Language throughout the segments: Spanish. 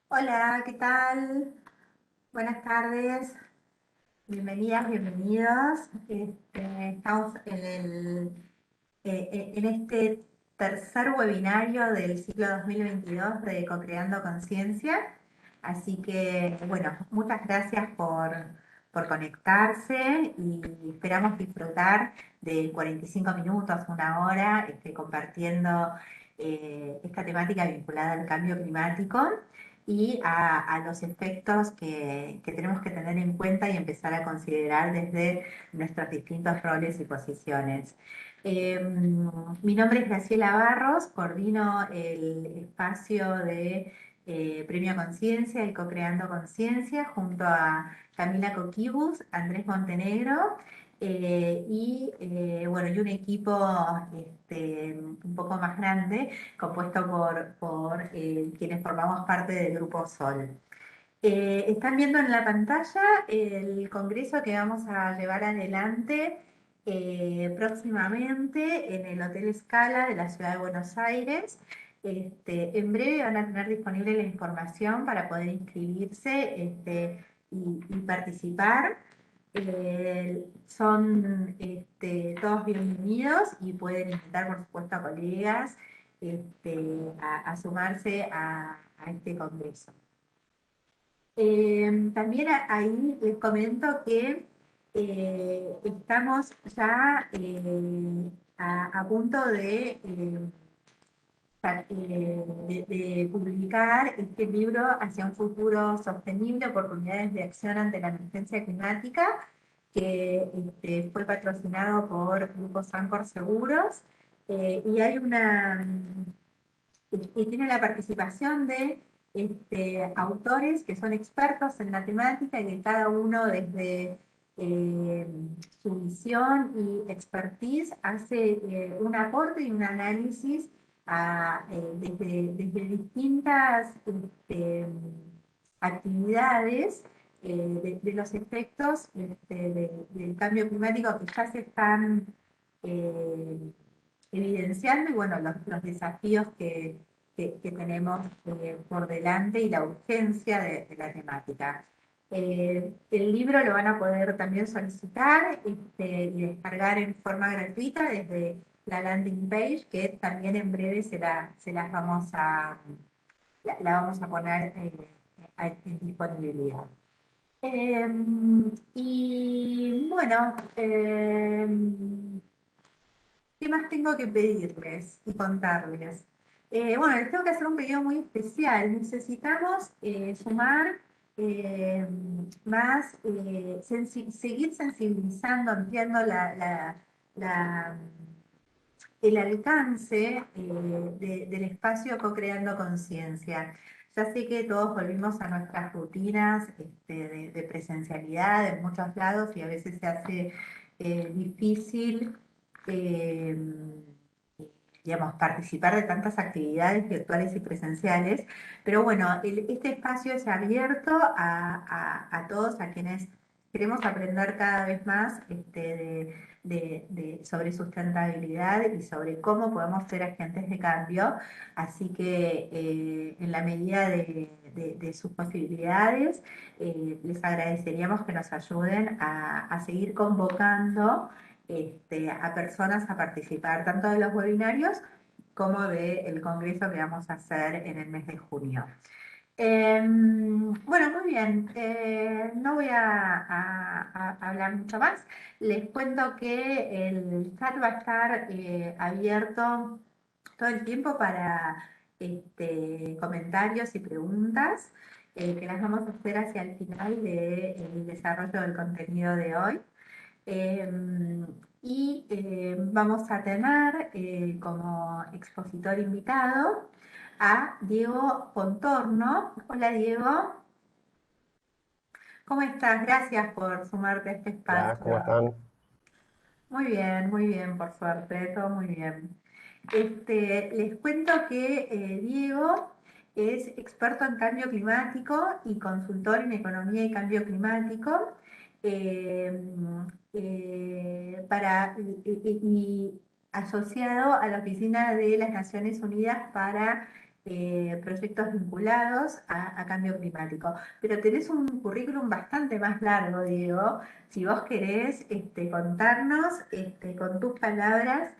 Hola, ¿qué tal? Buenas tardes, bienvenidas, bienvenidos. Estamos en este tercer webinario del ciclo 2022 de Co-Creando Conciencia. Así que, bueno, muchas gracias por conectarse y esperamos disfrutar de 45 minutos, una hora, compartiendo esta temática vinculada al cambio climático y a los efectos que tenemos que tener en cuenta y empezar a considerar desde nuestros distintos roles y posiciones. Eh, Mi nombre es Graciela Barros, coordino el espacio de Premio Conciencia y Co-Creando Conciencia junto a Camila Coquibus, Andrés Montenegro y un equipo un poco más grande compuesto por quienes formamos parte del Grupo Sol. Están viendo en la pantalla el congreso que vamos a llevar adelante próximamente en el Hotel Scala de la Ciudad de Buenos Aires. En breve van a tener disponible la información para poder inscribirse y participar. Son todos bienvenidos y pueden invitar, por supuesto, a colegas a sumarse a este congreso. También ahí les comento que estamos ya a punto de publicar este libro Hacia un futuro sostenible, oportunidades de acción ante la emergencia climática, que fue patrocinado por Grupo Sancor Seguros. Y hay y tiene la participación de autores que son expertos en la temática y que cada uno desde eh, su visión y expertise hace un aporte y un análisis desde distintas actividades de los efectos del cambio climático que ya se están eh, evidenciando y bueno, los desafíos que tenemos por delante y la urgencia de la temática. El libro lo van a poder también solicitar y descargar en forma gratuita desde la landing page, que también en breve se las vamos la vamos a poner en disponibilidad. Y bueno, ¿qué más tengo que pedirles y contarles? Bueno, les tengo que hacer un pedido muy especial. Necesitamos sumar seguir sensibilizando, ampliando la- el alcance del espacio co-creando conciencia. Ya sé que todos volvimos a nuestras rutinas de presencialidad en muchos lados y a veces se hace difícil eh, digamos, participar de tantas actividades virtuales y presenciales, pero bueno, este espacio es abierto a todos, a quienes queremos aprender cada vez más sobre sustentabilidad y sobre cómo podemos ser agentes de cambio. Así que en la medida de sus posibilidades, les agradeceríamos que nos ayuden a seguir convocando a personas a participar tanto de los webinarios como del congreso que vamos a hacer en el mes de junio. Bueno, muy bien. No voy a hablar mucho más. Les cuento que el chat va a estar abierto todo el tiempo para comentarios y preguntas que las vamos a hacer hacia el final del desarrollo del contenido de hoy. Eh, Vamos a tener como expositor invitado a Diego Contorno. Hola Diego, ¿cómo estás? Gracias por sumarte a este Hola, ¿cómo espacio. están? Muy bien, por suerte, todo muy bien. Les cuento que Diego es experto en cambio climático y consultor en economía y cambio climático eh, y asociado a la Oficina de las Naciones Unidas para proyectos vinculados a cambio climático. Pero tenés un currículum bastante más largo, Diego. Si vos querés contarnos con tus palabras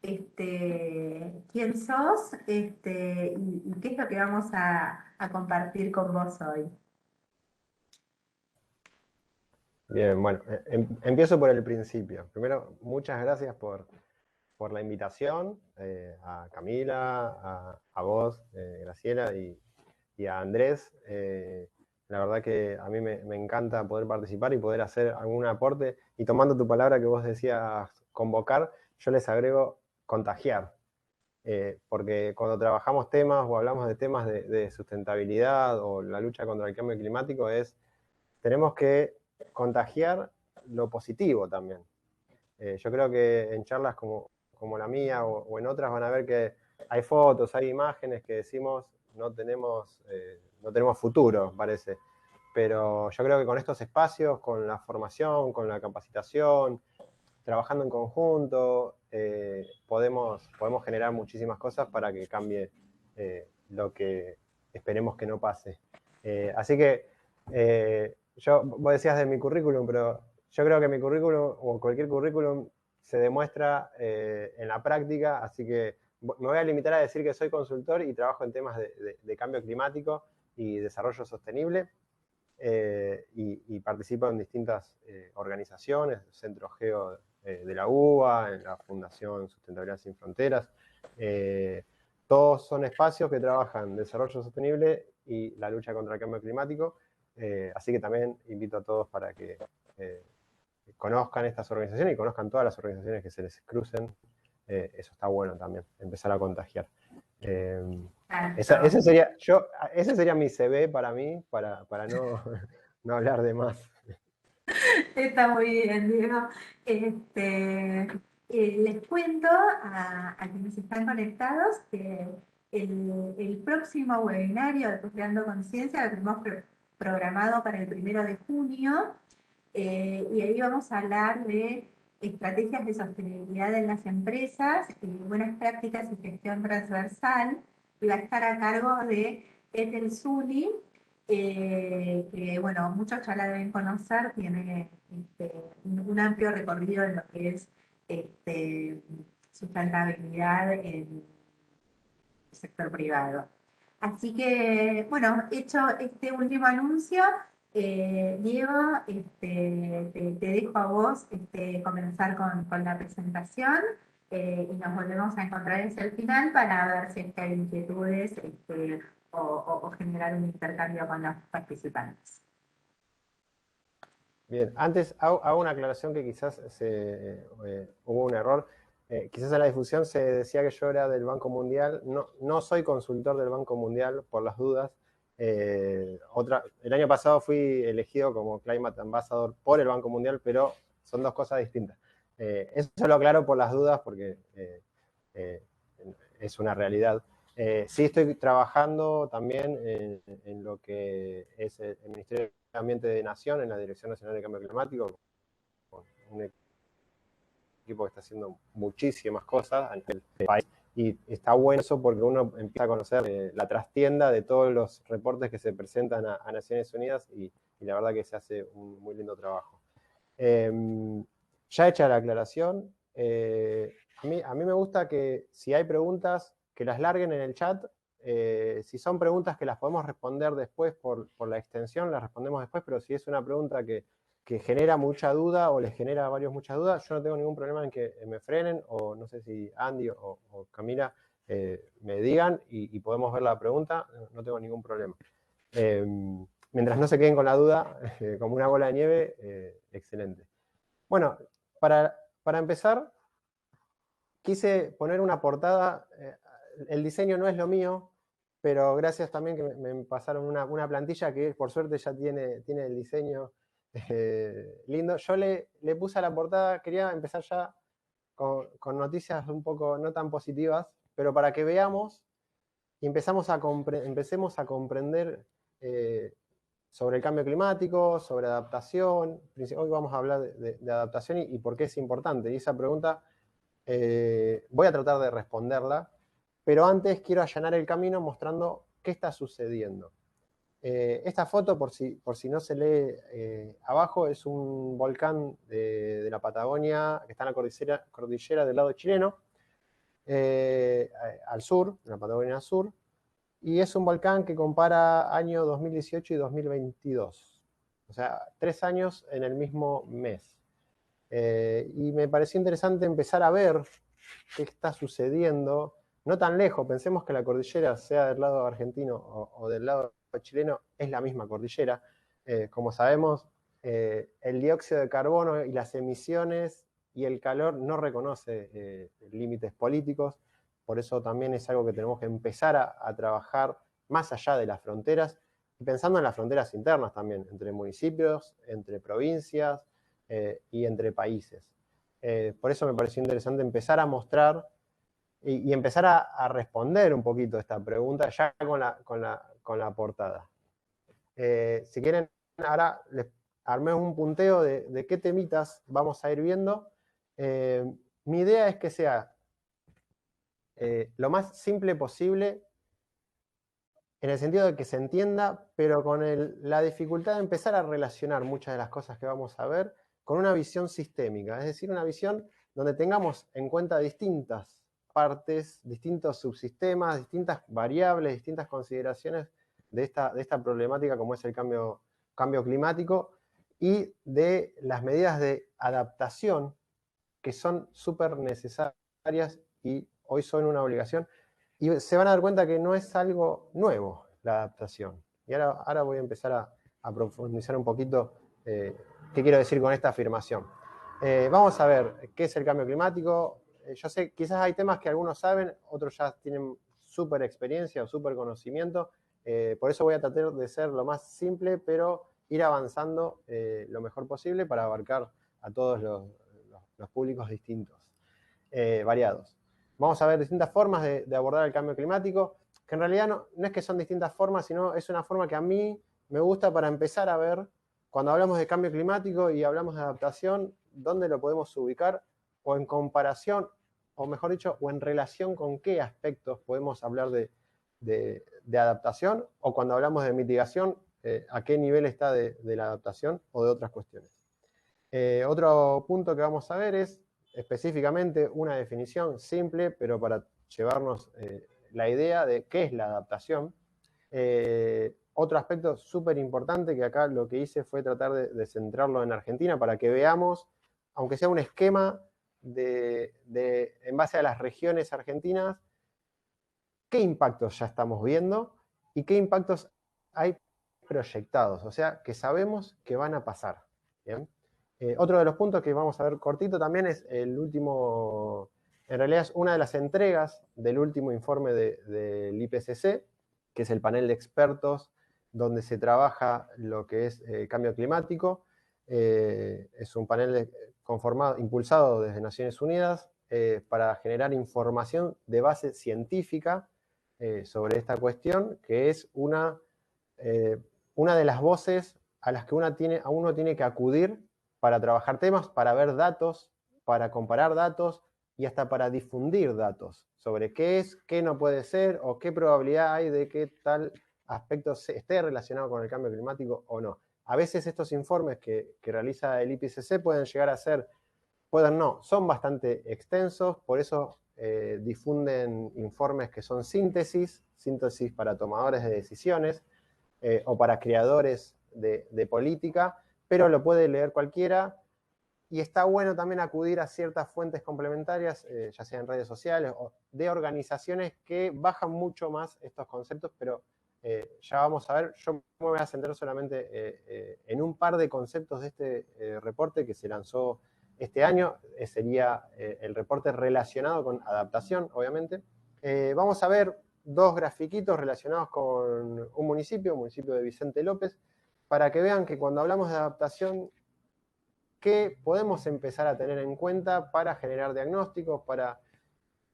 quién sos y qué es lo que vamos a compartir con vos hoy. Bien, bueno, empiezo por el principio. Primero, muchas gracias por la invitación, a Camila, a vos, Graciela, y a Andrés. La verdad que a mí me encanta poder participar y poder hacer algún aporte. Y tomando tu palabra que vos decías convocar, yo les agrego contagiar. Porque cuando trabajamos temas o hablamos de temas de sustentabilidad o la lucha contra el cambio climático, tenemos que contagiar lo positivo también. Yo creo que en charlas como la mía o en otras van a ver que hay fotos, hay imágenes que decimos no tenemos futuro, parece. Pero yo creo que con estos espacios, con la formación, con la capacitación, trabajando en conjunto, podemos generar muchísimas cosas para que cambie lo que esperemos que no pase. Así que vos decías de mi currículum, pero yo creo que mi currículum o cualquier currículum se demuestra en la práctica, así que me voy a limitar a decir que soy consultor y trabajo en temas de cambio climático y desarrollo sostenible. Y participo en distintas organizaciones, Centro Geo de la UBA, en la Fundación Sustentabilidad Sin Fronteras. Todos son espacios que trabajan desarrollo sostenible y la lucha contra el cambio climático, así que también invito a todos para que conozcan estas organizaciones y conozcan todas las organizaciones que se les crucen. Eso está bueno también, empezar a contagiar. Ese sería mi CV para mí, para no, no hablar de más. Está muy bien, Diego. Les cuento a quienes están conectados que el próximo webinario de Creando Conciencia lo tenemos programado para el 1 de junio, y ahí vamos a hablar de estrategias de sostenibilidad en las empresas, buenas prácticas y gestión transversal, y va a estar a cargo de Ethel Zuli, que bueno, muchos ya la deben conocer, tiene un amplio recorrido en lo que es sustentabilidad en el sector privado. Así que, bueno, hecho este último anuncio, Diego, te dejo a vos comenzar con la presentación, y nos volvemos a encontrar hacia el final para ver si es que hay inquietudes o generar un intercambio con los participantes. Bien, antes hago una aclaración que quizás hubo un error. Quizás en la difusión se decía que yo era del Banco Mundial. No soy consultor del Banco Mundial, por las dudas. El año pasado fui elegido como Climate Ambassador por el Banco Mundial, pero son dos cosas distintas. Eso lo aclaro por las dudas porque es una realidad. Sí estoy trabajando también en lo que es el Ministerio de Ambiente de Nación, en la Dirección Nacional de Cambio Climático, con un equipo que está haciendo muchísimas cosas a nivel del país. Y está bueno eso porque uno empieza a conocer la trastienda de todos los reportes que se presentan a Naciones Unidas y la verdad que se hace un muy lindo trabajo. Ya hecha la aclaración, a mí me gusta que si hay preguntas, que las larguen en el chat. Si son preguntas que las podemos responder después por la extensión, las respondemos después, pero si es una pregunta que genera mucha duda o les genera a varios muchas dudas, yo no tengo ningún problema en que me frenen, o no sé si Andy o Camila me digan y podemos ver la pregunta, no tengo ningún problema. Mientras no se queden con la duda, como una bola de nieve, excelente. Bueno, para empezar, quise poner una portada. El diseño no es lo mío, pero gracias también que me pasaron una plantilla que por suerte ya tiene el diseño lindo. Yo le puse a la portada, quería empezar ya con noticias un poco no tan positivas, pero para que veamos y empecemos a comprender sobre el cambio climático, sobre adaptación. Hoy vamos a hablar de adaptación y por qué es importante. Y esa pregunta voy a tratar de responderla, pero antes quiero allanar el camino mostrando qué está sucediendo. Esta foto, por si no se lee abajo, es un volcán de la Patagonia que está en la cordillera del lado chileno, al sur, en la Patagonia Sur, y es un volcán que compara año 2018 y 2022. O sea, 3 años en el mismo mes. Y me pareció interesante empezar a ver qué está sucediendo, no tan lejos. Pensemos que la cordillera, sea del lado argentino o del lado chileno, es la misma cordillera. Como sabemos, el dióxido de carbono y las emisiones y el calor no reconoce límites políticos, por eso también es algo que tenemos que empezar a trabajar más allá de las fronteras, y pensando en las fronteras internas también, entre municipios, entre provincias y entre países. Por eso me pareció interesante empezar a mostrar y empezar a responder un poquito esta pregunta ya con la portada. Si quieren, ahora les armé un punteo de qué temitas vamos a ir viendo. Mi idea es que sea lo más simple posible, en el sentido de que se entienda, pero con la dificultad de empezar a relacionar muchas de las cosas que vamos a ver con una visión sistémica, es decir, una visión donde tengamos en cuenta distintas partes, distintos subsistemas, distintas variables, distintas consideraciones de esta problemática como es el cambio climático y de las medidas de adaptación que son súper necesarias y hoy son una obligación. Y se van a dar cuenta que no es algo nuevo la adaptación. Y ahora voy a empezar a profundizar un poquito qué quiero decir con esta afirmación. Vamos a ver qué es el cambio climático. Yo sé, quizás hay temas que algunos saben, otros ya tienen súper experiencia o súper conocimiento. Por eso voy a tratar de ser lo más simple, pero ir avanzando lo mejor posible para abarcar a todos los públicos distintos, variados. Vamos a ver distintas formas de abordar el cambio climático, que en realidad no es que son distintas formas, sino es una forma que a mí me gusta para empezar a ver, cuando hablamos de cambio climático y hablamos de adaptación, dónde lo podemos ubicar, o en comparación, o mejor dicho, o en relación con qué aspectos podemos hablar de adaptación, o cuando hablamos de mitigación, a qué nivel está de la adaptación o de otras cuestiones. Otro punto que vamos a ver es específicamente una definición simple, pero para llevarnos la idea de qué es la adaptación. Otro aspecto súper importante que acá lo que hice fue tratar de centrarlo en Argentina para que veamos, aunque sea un esquema en base a las regiones argentinas, qué impactos ya estamos viendo y qué impactos hay proyectados, o sea, que sabemos que van a pasar. ¿Bien? Otro de los puntos que vamos a ver cortito también es el último, en realidad es una de las entregas del último informe del IPCC, que es el panel de expertos donde se trabaja lo que es cambio climático. Es un panel impulsado desde Naciones Unidas para generar información de base científica sobre esta cuestión, que es una de las voces a las que uno tiene que acudir para trabajar temas, para ver datos, para comparar datos y hasta para difundir datos sobre qué es, qué no puede ser o qué probabilidad hay de que tal aspecto esté relacionado con el cambio climático o no. A veces estos informes que realiza el IPCC pueden llegar a ser, pueden no, son bastante extensos, por eso difunden informes que son síntesis para tomadores de decisiones o para creadores de política, pero lo puede leer cualquiera y está bueno también acudir a ciertas fuentes complementarias, ya sea en redes sociales o de organizaciones que bajan mucho más estos conceptos, pero ya vamos a ver, yo me voy a centrar solamente en un par de conceptos de este reporte que se lanzó este año, sería el reporte relacionado con adaptación, obviamente. Vamos a ver dos grafiquitos relacionados con un municipio de Vicente López, para que vean que cuando hablamos de adaptación, ¿qué podemos empezar a tener en cuenta para generar diagnósticos, para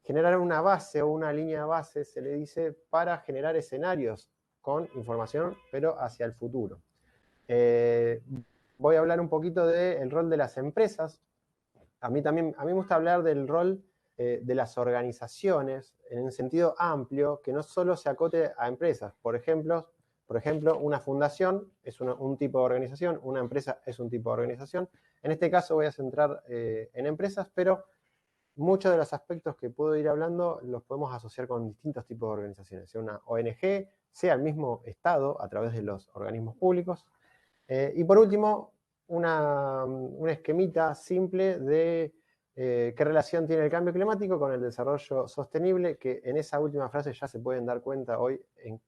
generar una base o una línea base, se le dice, para generar escenarios con información, pero hacia el futuro? Voy a hablar un poquito del rol de las empresas. A mí me gusta hablar del rol de las organizaciones en un sentido amplio que no solo se acote a empresas. Por ejemplo, una fundación es un tipo de organización, una empresa es un tipo de organización. En este caso voy a centrar en empresas, pero muchos de los aspectos que puedo ir hablando los podemos asociar con distintos tipos de organizaciones, sea una ONG, sea el mismo Estado a través de los organismos públicos. Y por último, un esquemita simple de qué relación tiene el cambio climático con el desarrollo sostenible, que en esa última frase ya se pueden dar cuenta hoy en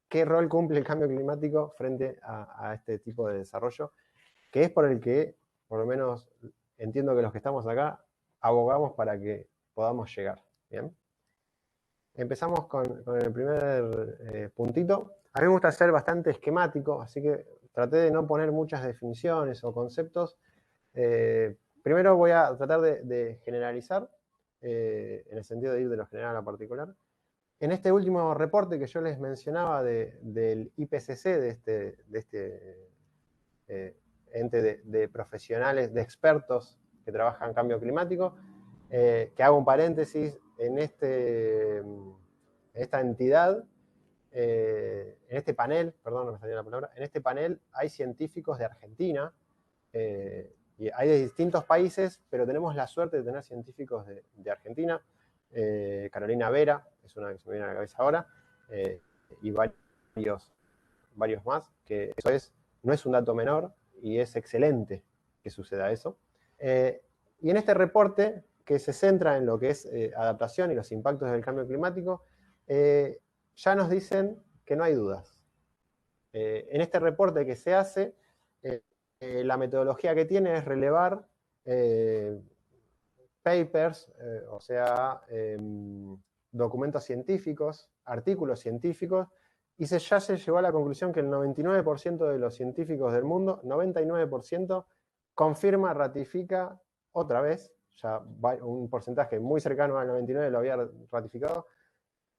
qué rol cumple el cambio climático frente a este tipo de desarrollo, que es por el que, por lo menos entiendo que los que estamos acá, abogamos para que podamos llegar. ¿Bien? Empezamos con el primer puntito. A mí me gusta ser bastante esquemático, así que traté de no poner muchas definiciones o conceptos. Primero voy a tratar de generalizar, en el sentido de ir de lo general a lo particular. En este último reporte que yo les mencionaba del IPCC, de este ente de profesionales, de expertos que trabajan en cambio climático, que hago un paréntesis, en esta entidad, en este panel, perdón, no me salía la palabra, en este panel hay científicos de Argentina, y hay de distintos países, pero tenemos la suerte de tener científicos de Argentina. Carolina Vera es una que se me viene a la cabeza ahora, y varios más, que eso no es un dato menor y es excelente que suceda eso. Y en este reporte, que se centra en lo que es adaptación y los impactos del cambio climático, ya nos dicen que no hay dudas. En este reporte que se hace, la metodología que tiene es relevar papers, o sea, documentos científicos, artículos científicos, y ya se llegó a la conclusión que el 99% de los científicos del mundo, 99%, confirma, ratifica otra vez, ya un porcentaje muy cercano al 99% lo había ratificado,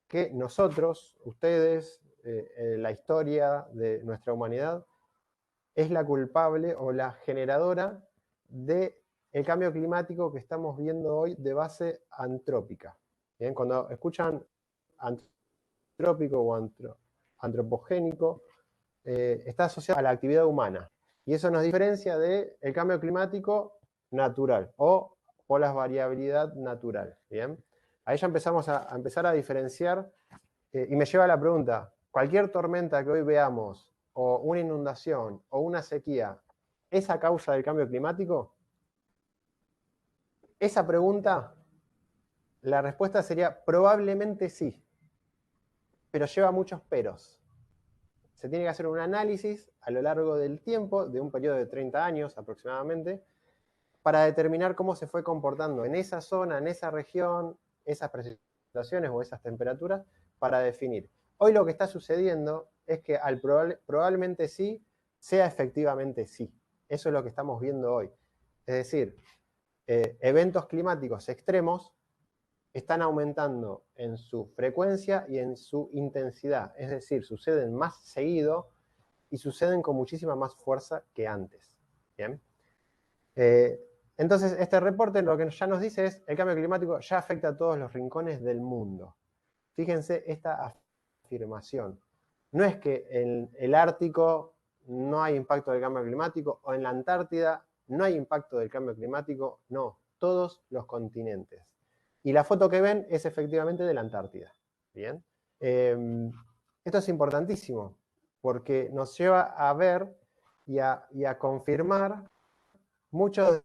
que nosotros, ustedes, la historia de nuestra humanidad, es la culpable o la generadora del cambio climático que estamos viendo hoy de base antrópica. ¿Bien? Cuando escuchan antrópico o antropogénico, está asociado a la actividad humana. Y eso nos diferencia del cambio climático natural o la variabilidad natural. ¿Bien? Ahí ya empezamos a empezar a diferenciar, y me lleva a la pregunta, cualquier tormenta que hoy veamos, o una inundación, o una sequía, ¿es a causa del cambio climático? Esa pregunta, la respuesta sería probablemente sí, pero lleva muchos peros. Se tiene que hacer un análisis a lo largo del tiempo, de un periodo de 30 años aproximadamente, para determinar cómo se fue comportando en esa zona, en esa región, esas precipitaciones o esas temperaturas, para definir. Hoy lo que está sucediendo es que probablemente sí sea efectivamente sí. Eso es lo que estamos viendo hoy. Es decir, eventos climáticos extremos están aumentando en su frecuencia y en su intensidad. Es decir, suceden más seguido y suceden con muchísima más fuerza que antes. ¿Bien? Entonces, este reporte lo que ya nos dice es el cambio climático ya afecta a todos los rincones del mundo. Fíjense esta afirmación. No es que en el Ártico no hay impacto del cambio climático o en la Antártida no hay impacto del cambio climático, no, todos los continentes. Y la foto que ven es efectivamente de la Antártida. ¿Bien? Esto es importantísimo porque nos lleva a ver y a confirmar muchos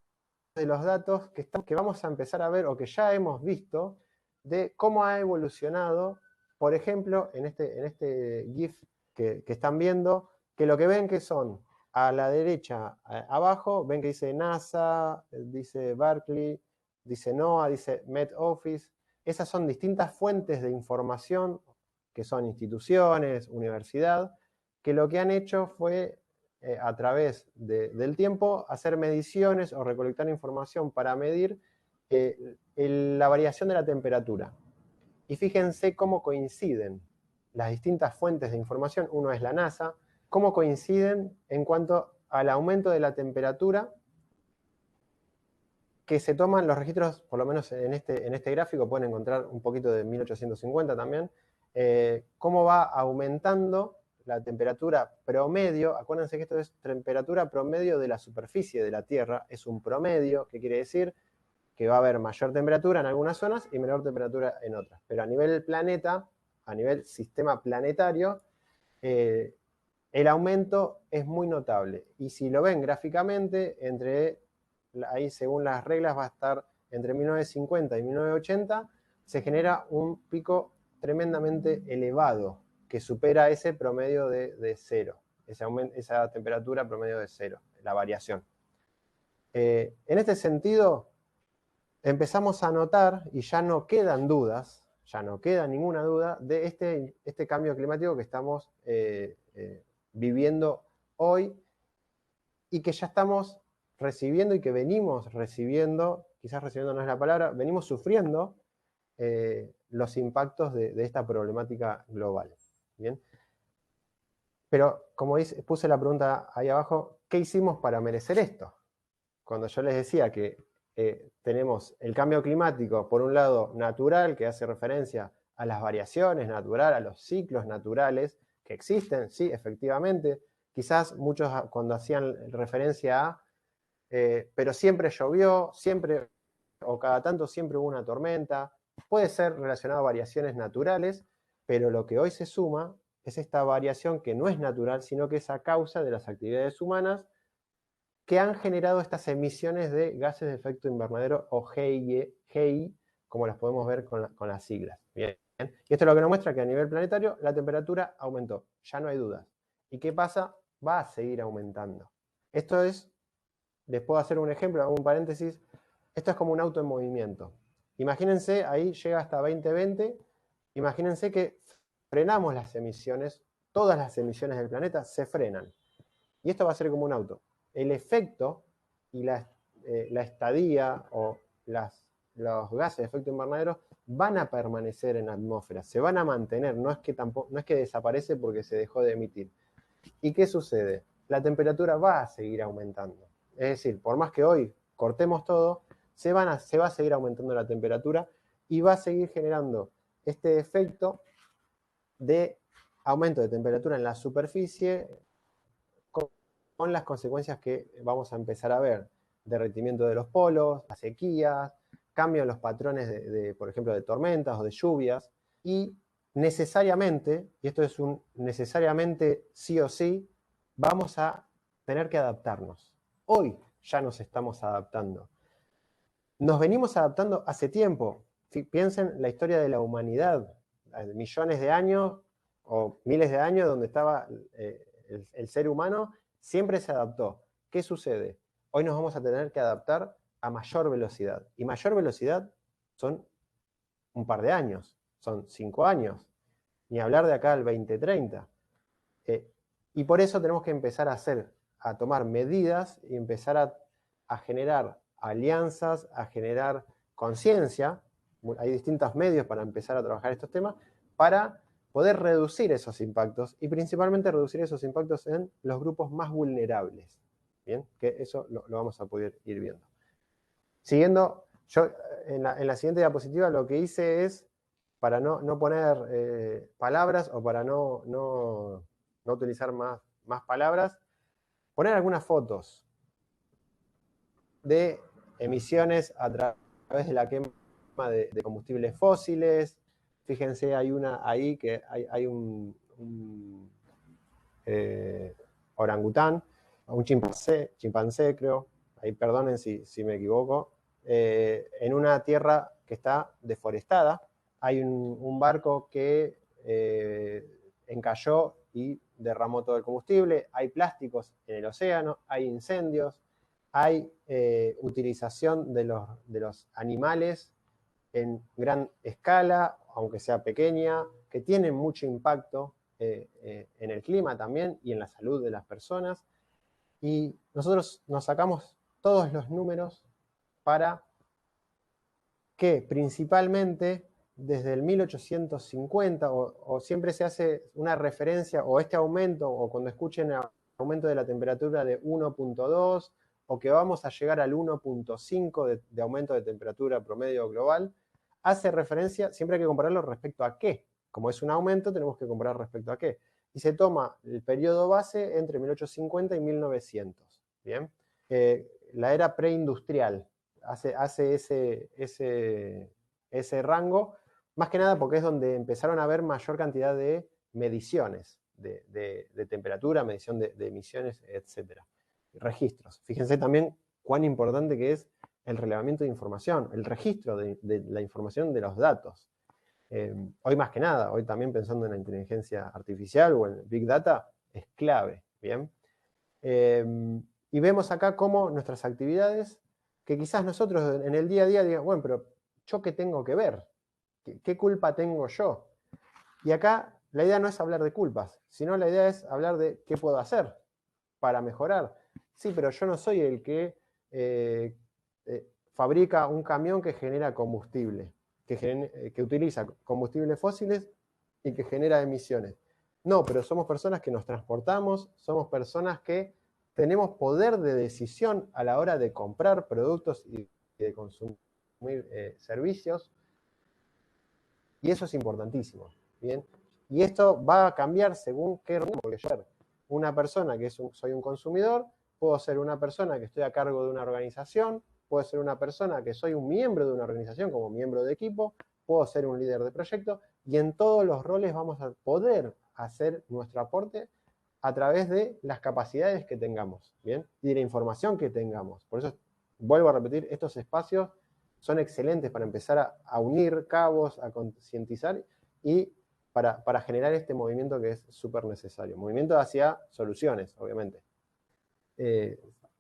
de los datos que vamos a empezar a ver o que ya hemos visto de cómo ha evolucionado, por ejemplo, en este GIF que están viendo, que lo que ven que son a la derecha, abajo, ven que dice NASA, dice Berkeley, dice NOAA, dice Met Office. Esas son distintas fuentes de información que son instituciones, universidad, que lo que han hecho fue a través del tiempo hacer mediciones o recolectar información para medir la variación de la temperatura. Y fíjense cómo coinciden las distintas fuentes de información, uno es la NASA, cómo coinciden en cuanto al aumento de la temperatura que se toman los registros, por lo menos en este gráfico, pueden encontrar un poquito de 1850 también, cómo va aumentando la temperatura promedio. Acuérdense que esto es temperatura promedio de la superficie de la Tierra, es un promedio, que quiere decir que va a haber mayor temperatura en algunas zonas y menor temperatura en otras. Pero a nivel planeta, a nivel sistema planetario, el aumento es muy notable. Y si lo ven gráficamente, ahí según las reglas va a estar entre 1950 y 1980, se genera un pico tremendamente elevado que supera ese promedio de cero, esa temperatura promedio de cero, la variación. En este sentido, empezamos a notar, y ya no quedan dudas, ya no queda ninguna duda, de este cambio climático que estamos viviendo hoy y que ya estamos recibiendo y que venimos recibiendo, quizás recibiendo no es la palabra, venimos sufriendo los impactos de esta problemática global. ¿Bien? Pero como puse la pregunta ahí abajo, ¿qué hicimos para merecer esto? Cuando yo les decía que tenemos el cambio climático, por un lado, natural, que hace referencia a las variaciones naturales, a los ciclos naturales que existen, sí, efectivamente. Quizás muchos cuando hacían referencia a, pero siempre llovió, siempre, o cada tanto siempre hubo una tormenta, puede ser relacionado a variaciones naturales, pero lo que hoy se suma es esta variación que no es natural, sino que es a causa de las actividades humanas que han generado estas emisiones de gases de efecto invernadero o GI, como las podemos ver con las siglas. Bien. Y esto es lo que nos muestra que a nivel planetario la temperatura aumentó, ya no hay dudas. ¿Y qué pasa? Va a seguir aumentando. Esto es, les puedo hacer un ejemplo, hago un paréntesis, esto es como un auto en movimiento. Imagínense, ahí llega hasta 2020, imagínense que frenamos las emisiones, todas las emisiones del planeta se frenan. Y esto va a ser como un auto. El efecto y la estadía o los gases de efecto invernadero van a permanecer en la atmósfera, se van a mantener, no es que desaparece porque se dejó de emitir. ¿Y qué sucede? La temperatura va a seguir aumentando. Es decir, por más que hoy cortemos todo, se va a seguir aumentando la temperatura y va a seguir generando este efecto de aumento de temperatura en la superficie, con las consecuencias que vamos a empezar a ver: derretimiento de los polos, las sequías, cambio en los patrones por ejemplo, de tormentas o de lluvias, y necesariamente, y esto es un necesariamente sí o sí, vamos a tener que adaptarnos. Hoy ya nos estamos adaptando. Nos venimos adaptando hace tiempo. Piensen la historia de la humanidad, millones de años o miles de años donde estaba el ser humano, siempre se adaptó. ¿Qué sucede? Hoy nos vamos a tener que adaptar a mayor velocidad. Y mayor velocidad son un par de años, son 5 años. Ni hablar de acá al 2030. Y por eso tenemos que empezar a tomar medidas y empezar a generar alianzas, a generar conciencia. Hay distintos medios para empezar a trabajar estos temas, para poder reducir esos impactos y principalmente reducir esos impactos en los grupos más vulnerables. Bien, que eso lo vamos a poder ir viendo. Siguiendo, yo en la siguiente diapositiva lo que hice es, para no poner palabras o para no utilizar más palabras, poner algunas fotos de emisiones a través de la quema de combustibles fósiles. Fíjense, hay una ahí que hay un orangután, un chimpancé creo, ahí perdonen si me equivoco, en una tierra que está deforestada. Hay un barco que encalló y derramó todo el combustible, hay plásticos en el océano, hay incendios, hay utilización de los animales en gran escala, aunque sea pequeña, que tienen mucho impacto en el clima también y en la salud de las personas. Y nosotros nos sacamos todos los números para que principalmente desde el 1850, o siempre se hace una referencia, o este aumento, o cuando escuchen aumento de la temperatura de 1.2 o que vamos a llegar al 1.5 de aumento de temperatura promedio global, hace referencia, siempre hay que compararlo respecto a qué. Como es un aumento, tenemos que comparar respecto a qué. Y se toma el periodo base entre 1850 y 1900. ¿Bien? La era preindustrial hace ese rango, más que nada porque es donde empezaron a haber mayor cantidad de mediciones de temperatura, medición de emisiones, etc. Registros. Fíjense también cuán importante que es el relevamiento de información, el registro de la información de los datos. Hoy más que nada, hoy también pensando en la inteligencia artificial o en Big Data, es clave, ¿bien? Y vemos acá cómo nuestras actividades, que quizás nosotros en el día a día digamos, bueno, pero ¿yo qué tengo que ver? ¿Qué culpa tengo yo? Y acá la idea no es hablar de culpas, sino la idea es hablar de qué puedo hacer para mejorar. Sí, pero yo no soy el que fabrica un camión que genera combustible, que utiliza combustibles fósiles y que genera emisiones. No, pero somos personas que nos transportamos, somos personas que tenemos poder de decisión a la hora de comprar productos y de consumir servicios, y eso es importantísimo, ¿bien? Y esto va a cambiar según qué rumbo, porque yo una persona que soy un consumidor, puedo ser una persona que estoy a cargo de una organización, puedo ser una persona que soy un miembro de una organización como miembro de equipo, puedo ser un líder de proyecto, y en todos los roles vamos a poder hacer nuestro aporte a través de las capacidades que tengamos, ¿bien? Y de la información que tengamos. Por eso, vuelvo a repetir, estos espacios son excelentes para empezar a unir cabos, a concientizar y para generar este movimiento que es súper necesario. Movimiento hacia soluciones, obviamente.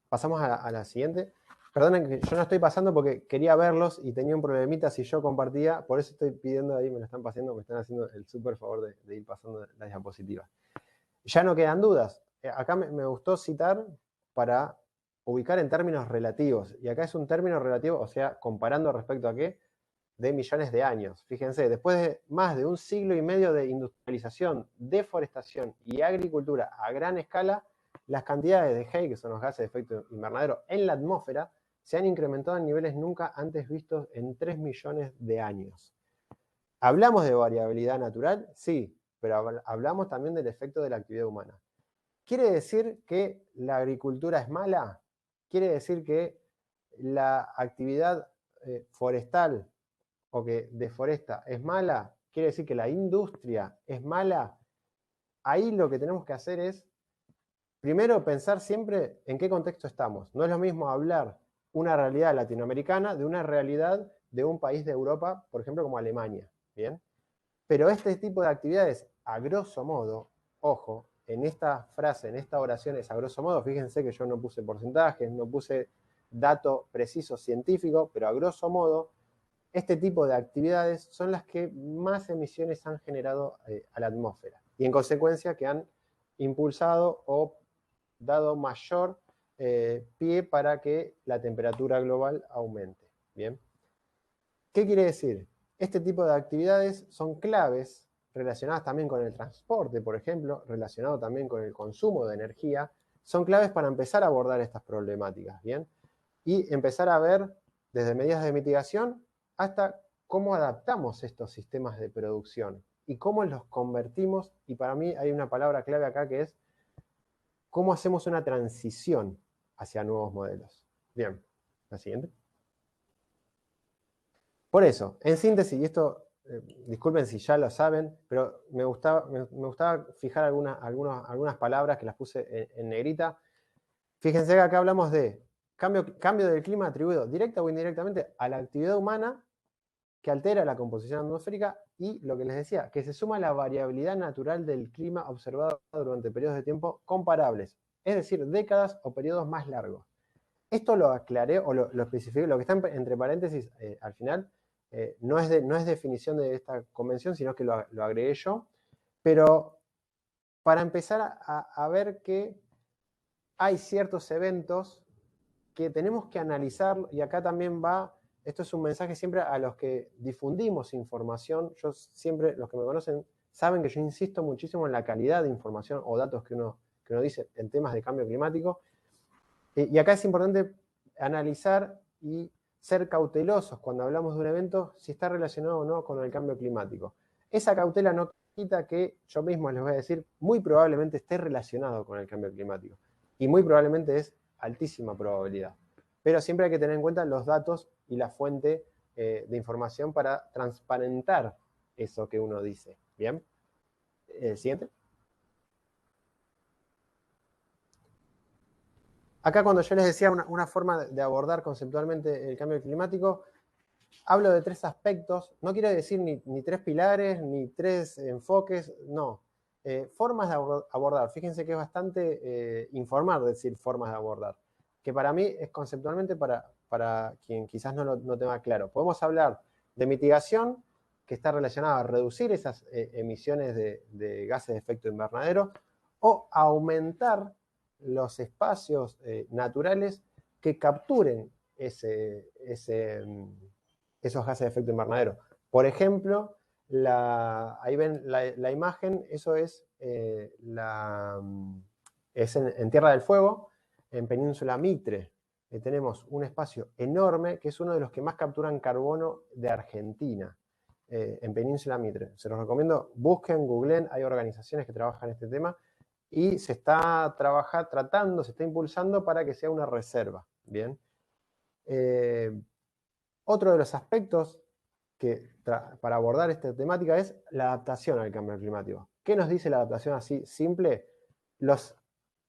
Pasamos a la siguiente. Perdonen que yo no estoy pasando porque quería verlos y tenía un problemita si yo compartía, por eso estoy pidiendo ahí, me lo están pasando, me están haciendo el súper favor de ir pasando las diapositivas. Ya no quedan dudas. Acá me gustó citar para ubicar en términos relativos. Y acá es un término relativo, o sea, comparando respecto a qué, de millones de años. Fíjense, después de más de un siglo y medio de industrialización, deforestación y agricultura a gran escala, las cantidades de Hay, que son los gases de efecto invernadero, en la atmósfera se han incrementado en niveles nunca antes vistos en 3 millones de años. ¿Hablamos de variabilidad natural? Sí, pero hablamos también del efecto de la actividad humana. ¿Quiere decir que la agricultura es mala? ¿Quiere decir que la actividad forestal o que deforesta es mala? ¿Quiere decir que la industria es mala? Ahí lo que tenemos que hacer es, primero, pensar siempre en qué contexto estamos. No es lo mismo hablar una realidad latinoamericana de una realidad de un país de Europa, por ejemplo, como Alemania. ¿Bien? Pero este tipo de actividades, a grosso modo, ojo, en esta frase, en esta oración es a grosso modo, fíjense que yo no puse porcentajes, no puse dato preciso científico, pero a grosso modo, este tipo de actividades son las que más emisiones han generado a la atmósfera y en consecuencia que han impulsado o dado mayor pie para que la temperatura global aumente. ¿Bien? ¿Qué quiere decir? Este tipo de actividades son claves relacionadas también con el transporte, por ejemplo, relacionado también con el consumo de energía, son claves para empezar a abordar estas problemáticas, ¿bien? Y empezar a ver desde medidas de mitigación hasta cómo adaptamos estos sistemas de producción y cómo los convertimos, y para mí hay una palabra clave acá que es cómo hacemos una transición hacia nuevos modelos. Bien, la siguiente. Por eso, en síntesis, y esto, disculpen si ya lo saben, pero me gustaba fijar algunas palabras que las puse en negrita. Fíjense que acá hablamos de cambio del clima atribuido directa o indirectamente a la actividad humana que altera la composición atmosférica y lo que les decía, que se suma la variabilidad natural del clima observado durante periodos de tiempo comparables, es decir, décadas o periodos más largos. Esto lo aclaré o lo especifiqué, lo que está entre paréntesis al final, no es definición de esta convención, sino que lo agregué yo, pero para empezar a ver que hay ciertos eventos que tenemos que analizar, y acá también va, esto es un mensaje siempre a los que difundimos información, yo siempre, los que me conocen, saben que yo insisto muchísimo en la calidad de información o datos que uno dice en temas de cambio climático, Y acá es importante analizar y ser cautelosos cuando hablamos de un evento si está relacionado o no con el cambio climático. Esa cautela no quita que yo mismo les voy a decir, muy probablemente esté relacionado con el cambio climático. Y muy probablemente es altísima probabilidad. Pero siempre hay que tener en cuenta los datos y la fuente de información para transparentar eso que uno dice. ¿Bien? Siguiente. Acá cuando yo les decía una forma de abordar conceptualmente el cambio climático, hablo de 3 aspectos, no quiero decir ni 3 pilares, ni 3 enfoques, no. Formas de abordar, fíjense que es bastante informar decir formas de abordar, que para mí es conceptualmente para quien quizás no tenga claro. Podemos hablar de mitigación, que está relacionada a reducir esas emisiones de gases de efecto invernadero, o aumentar los espacios naturales que capturen esos gases de efecto invernadero. Por ejemplo, ahí ven la imagen, eso es, es en Tierra del Fuego, en Península Mitre. Tenemos un espacio enorme que es uno de los que más capturan carbono de Argentina, en Península Mitre. Se los recomiendo, busquen, googleen, hay organizaciones que trabajan en este tema y se está tratando, se está impulsando para que sea una reserva. Bien. Otro de los aspectos para abordar esta temática es la adaptación al cambio climático. ¿Qué nos dice la adaptación así simple? Los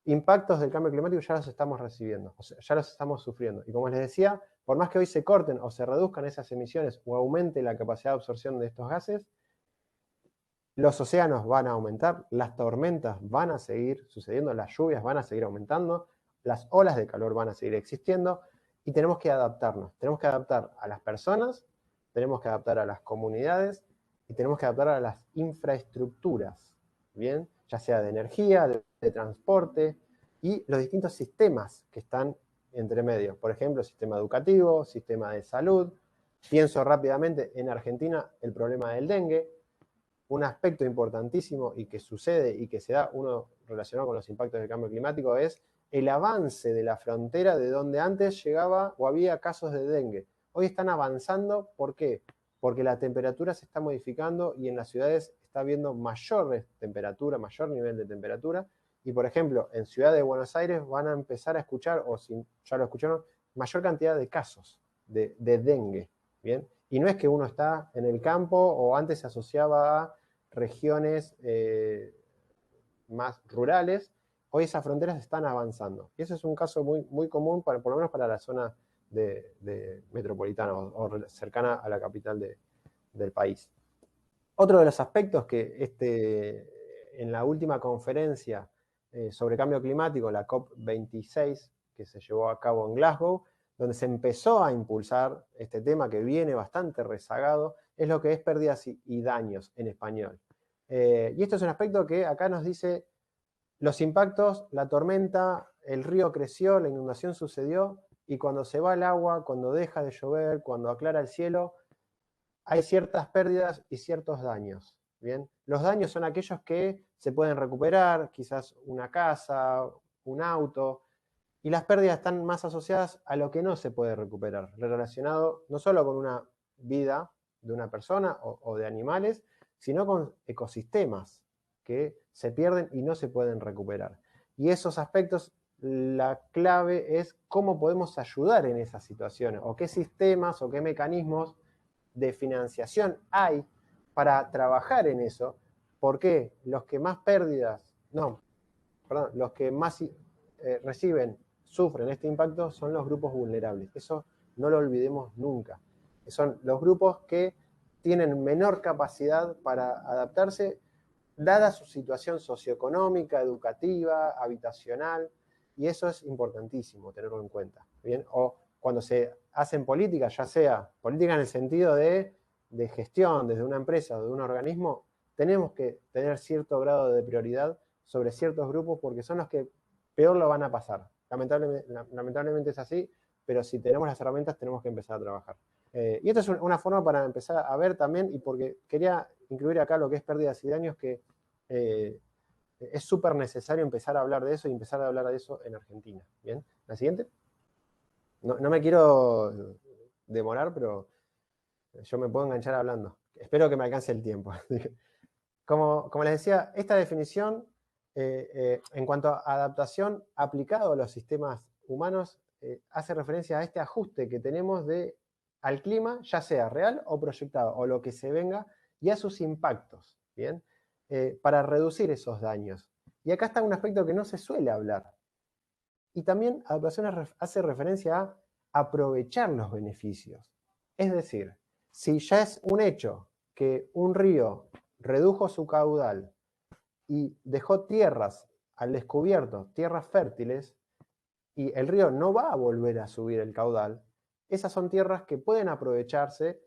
impactos del cambio climático ya los estamos recibiendo, o sea, ya los estamos sufriendo. Y como les decía, por más que hoy se corten o se reduzcan esas emisiones o aumente la capacidad de absorción de estos gases, los océanos van a aumentar, las tormentas van a seguir sucediendo, las lluvias van a seguir aumentando, las olas de calor van a seguir existiendo y tenemos que adaptarnos. Tenemos que adaptar a las personas, tenemos que adaptar a las comunidades y tenemos que adaptar a las infraestructuras, ¿bien? Ya sea de energía, de transporte y los distintos sistemas que están entre medios. Por ejemplo, sistema educativo, sistema de salud. Pienso rápidamente en Argentina el problema del dengue. Un aspecto importantísimo y que sucede y que se da uno relacionado con los impactos del cambio climático es el avance de la frontera de donde antes llegaba o había casos de dengue. Hoy están avanzando, ¿por qué? Porque la temperatura se está modificando y en las ciudades está habiendo mayor temperatura, mayor nivel de temperatura. Y por ejemplo, en Ciudad de Buenos Aires van a empezar a escuchar, o si ya lo escucharon, mayor cantidad de casos de dengue. ¿Bien? Y no es que uno está en el campo o antes se asociaba a regiones más rurales, hoy esas fronteras están avanzando. Y eso es un caso muy, muy común, por lo menos para la zona de metropolitana o cercana a la capital del país. Otro de los aspectos que en la última conferencia sobre cambio climático, la COP26, que se llevó a cabo en Glasgow, donde se empezó a impulsar este tema que viene bastante rezagado, es lo que es pérdidas y daños en español. Y esto es un aspecto que acá nos dice los impactos, la tormenta, el río creció, la inundación sucedió, y cuando se va el agua, cuando deja de llover, cuando aclara el cielo, hay ciertas pérdidas y ciertos daños. ¿Bien? Los daños son aquellos que se pueden recuperar, quizás una casa, un auto, y las pérdidas están más asociadas a lo que no se puede recuperar, relacionado no solo con una vida de una persona o de animales, sino con ecosistemas que se pierden y no se pueden recuperar. Y esos aspectos, la clave es cómo podemos ayudar en esas situaciones, o qué sistemas o qué mecanismos de financiación hay para trabajar en eso, porque los que más pérdidas, no, perdón, los que más reciben, sufren este impacto son los grupos vulnerables. Eso no lo olvidemos nunca. Son los grupos que tienen menor capacidad para adaptarse, dada su situación socioeconómica, educativa, habitacional, y eso es importantísimo tenerlo en cuenta. ¿Bien? O cuando se hacen políticas, ya sea política en el sentido de gestión desde una empresa o de un organismo, tenemos que tener cierto grado de prioridad sobre ciertos grupos porque son los que peor lo van a pasar. Lamentablemente es así, pero si tenemos las herramientas tenemos que empezar a trabajar. Y esto es una forma para empezar a ver también, y porque quería incluir acá lo que es pérdidas y daños, que es es súper necesario empezar a hablar de eso y empezar a hablar de eso en Argentina. ¿Bien? ¿La siguiente? No me quiero demorar, pero yo me puedo enganchar hablando. Espero que me alcance el tiempo. Como les decía, esta definición en cuanto a adaptación aplicado a los sistemas humanos hace referencia a este ajuste que tenemos al clima, ya sea real o proyectado, o lo que se venga, y a sus impactos, ¿bien? Para reducir esos daños. Y acá está un aspecto que no se suele hablar. Y también adaptación hace referencia a aprovechar los beneficios. Es decir, si ya es un hecho que un río redujo su caudal y dejó tierras al descubierto, tierras fértiles, y el río no va a volver a subir el caudal, esas son tierras que pueden aprovecharse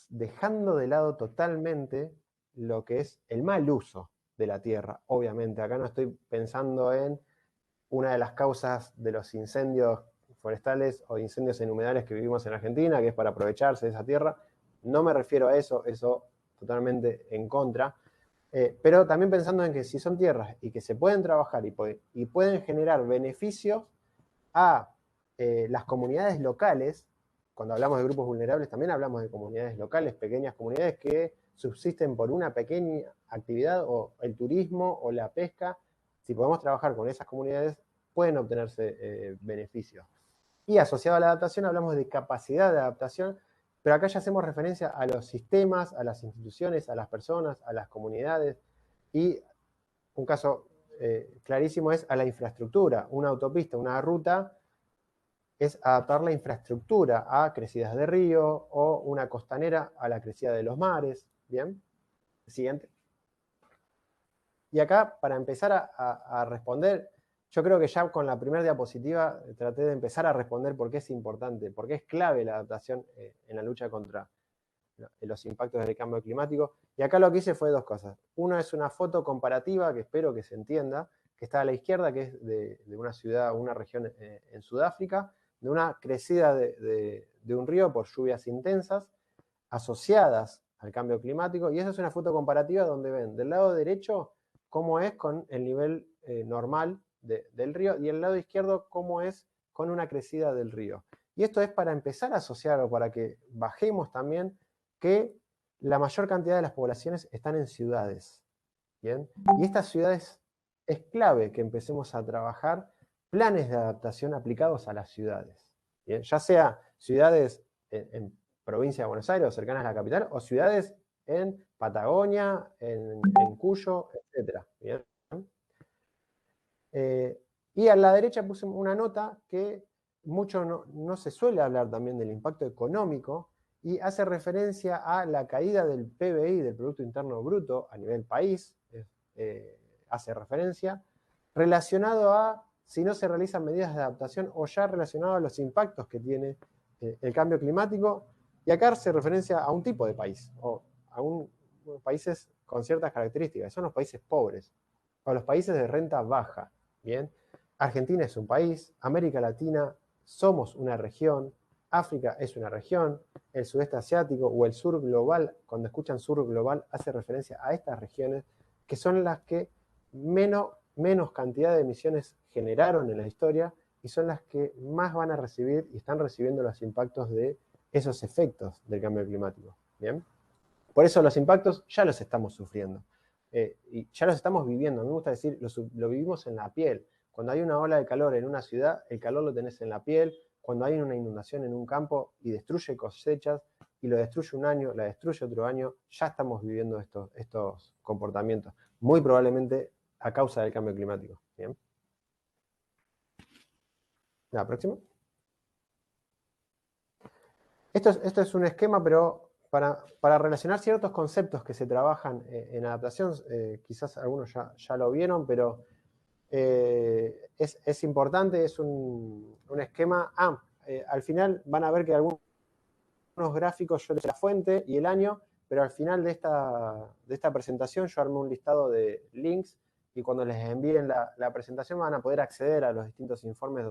dejando de lado totalmente lo que es el mal uso de la tierra. Obviamente, acá no estoy pensando en una de las causas de los incendios forestales o incendios en humedales que vivimos en Argentina, que es para aprovecharse de esa tierra. No me refiero a eso totalmente en contra, pero también pensando en que si son tierras y que se pueden trabajar y pueden generar beneficios a las comunidades locales, cuando hablamos de grupos vulnerables también hablamos de comunidades locales, pequeñas comunidades que subsisten por una pequeña actividad, o el turismo o la pesca. Si podemos trabajar con esas comunidades, pueden obtenerse beneficios. Y asociado a la adaptación hablamos de capacidad de adaptación, pero acá ya hacemos referencia a los sistemas, a las instituciones, a las personas, a las comunidades, y un caso clarísimo es a la infraestructura. Una autopista, una ruta, es adaptar la infraestructura a crecidas de río, o una costanera a la crecida de los mares. Bien, siguiente. Y acá, para empezar a responder, yo creo que ya con la primera diapositiva traté de empezar a responder por qué es importante, por qué es clave la adaptación en la lucha contra los impactos del cambio climático. Y acá lo que hice fue dos cosas. Una es una foto comparativa, que espero que se entienda, que está a la izquierda, que es de una ciudad, una región en Sudáfrica, de una crecida de un río por lluvias intensas asociadas al cambio climático. Y esa es una foto comparativa donde ven del lado derecho cómo es con el nivel normal del río, y el lado izquierdo cómo es con una crecida del río. Y esto es para empezar a asociar, o para que bajemos también, que la mayor cantidad de las poblaciones están en ciudades. ¿Bien? Y estas ciudades es clave que empecemos a trabajar planes de adaptación aplicados a las ciudades. ¿Bien? Ya sea ciudades en provincia de Buenos Aires o cercanas a la capital, o ciudades en Patagonia, en Cuyo, etc. ¿Bien? Y a la derecha puse una nota que mucho no se suele hablar también del impacto económico, y hace referencia a la caída del PBI, del Producto Interno Bruto, a nivel país, hace referencia, relacionado a si no se realizan medidas de adaptación, o ya relacionado a los impactos que tiene el cambio climático. Y acá hace referencia a un tipo de país, o a países con ciertas características, son los países pobres, o los países de renta baja. Bien, Argentina es un país, América Latina somos una región, África es una región, el sudeste asiático o el sur global, cuando escuchan sur global, hace referencia a estas regiones que son las que menos cantidad de emisiones generaron en la historia, y son las que más van a recibir y están recibiendo los impactos de esos efectos del cambio climático. ¿Bien? Por eso los impactos ya los estamos sufriendo. Y ya los estamos viviendo. A mí me gusta decir, lo vivimos en la piel. Cuando hay una ola de calor en una ciudad, el calor lo tenés en la piel. Cuando hay una inundación en un campo y destruye cosechas, y lo destruye un año, la destruye otro año, ya estamos viviendo estos comportamientos, muy probablemente a causa del cambio climático. ¿Bien? La próxima. Esto es un esquema, pero para relacionar ciertos conceptos que se trabajan en adaptación. Quizás algunos ya lo vieron, pero es importante, es un esquema. Al final van a ver que algunos gráficos yo les la fuente y el año, pero al final de esta presentación yo armé un listado de links, y cuando les envíen la presentación van a poder acceder a los distintos informes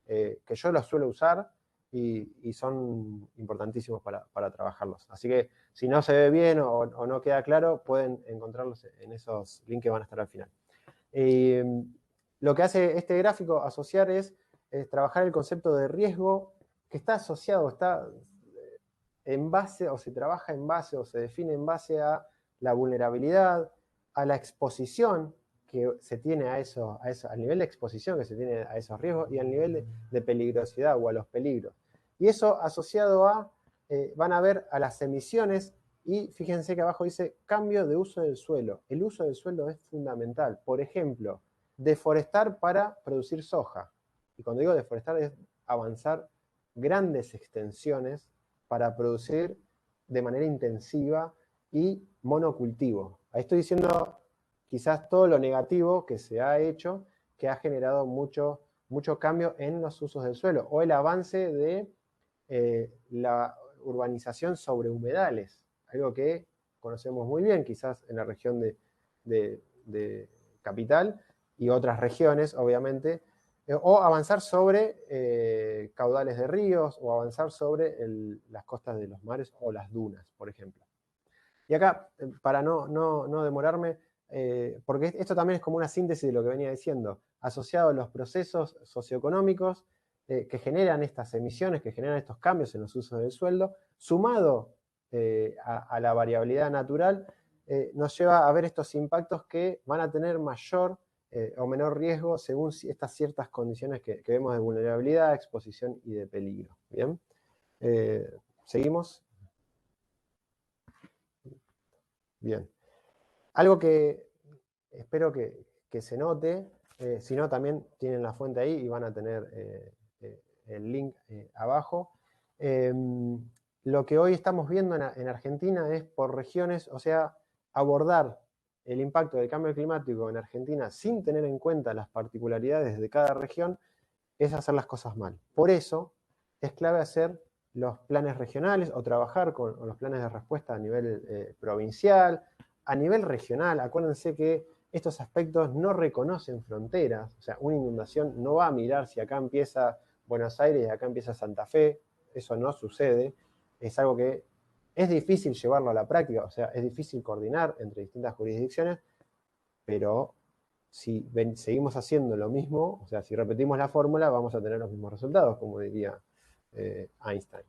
que yo los suelo usar, y son importantísimos para trabajarlos. Así que si no se ve bien o no queda claro, pueden encontrarlos en esos links que van a estar al final. Lo que hace este gráfico asociar es trabajar el concepto de riesgo que está asociado, está en base, o se trabaja en base, o se define en base a la vulnerabilidad, a la exposición que se tiene al nivel de exposición que se tiene a esos riesgos y al nivel de peligrosidad o a los peligros. Y eso asociado a, van a ver a las emisiones, y fíjense que abajo dice cambio de uso del suelo. El uso del suelo es fundamental. Por ejemplo, deforestar para producir soja. Y cuando digo deforestar es avanzar grandes extensiones para producir de manera intensiva y monocultivo. Ahí estoy diciendo quizás todo lo negativo que se ha hecho, que ha generado mucho cambio en los usos del suelo, o el avance de la urbanización sobre humedales, algo que conocemos muy bien, quizás en la región de Capital y otras regiones, obviamente, o avanzar sobre caudales de ríos, o avanzar sobre las costas de los mares o las dunas, por ejemplo. Y acá, para no demorarme, porque esto también es como una síntesis de lo que venía diciendo, asociado a los procesos socioeconómicos que generan estas emisiones, que generan estos cambios en los usos del suelo, sumado a la variabilidad natural, nos lleva a ver estos impactos que van a tener mayor o menor riesgo según estas ciertas condiciones que vemos de vulnerabilidad, exposición y de peligro. ¿Bien? ¿Seguimos? Bien. Algo que espero que se note, si no también tienen la fuente ahí y van a tener el link abajo. Lo que hoy estamos viendo en Argentina es por regiones, o sea, abordar el impacto del cambio climático en Argentina sin tener en cuenta las particularidades de cada región, es hacer las cosas mal. Por eso es clave hacer los planes regionales o trabajar con los planes de respuesta a nivel provincial, a nivel regional. Acuérdense que estos aspectos no reconocen fronteras, o sea, una inundación no va a mirar si acá empieza Buenos Aires y acá empieza Santa Fe, eso no sucede, es algo que es difícil llevarlo a la práctica, o sea, es difícil coordinar entre distintas jurisdicciones, pero si seguimos haciendo lo mismo, o sea, si repetimos la fórmula, vamos a tener los mismos resultados, como diría Einstein.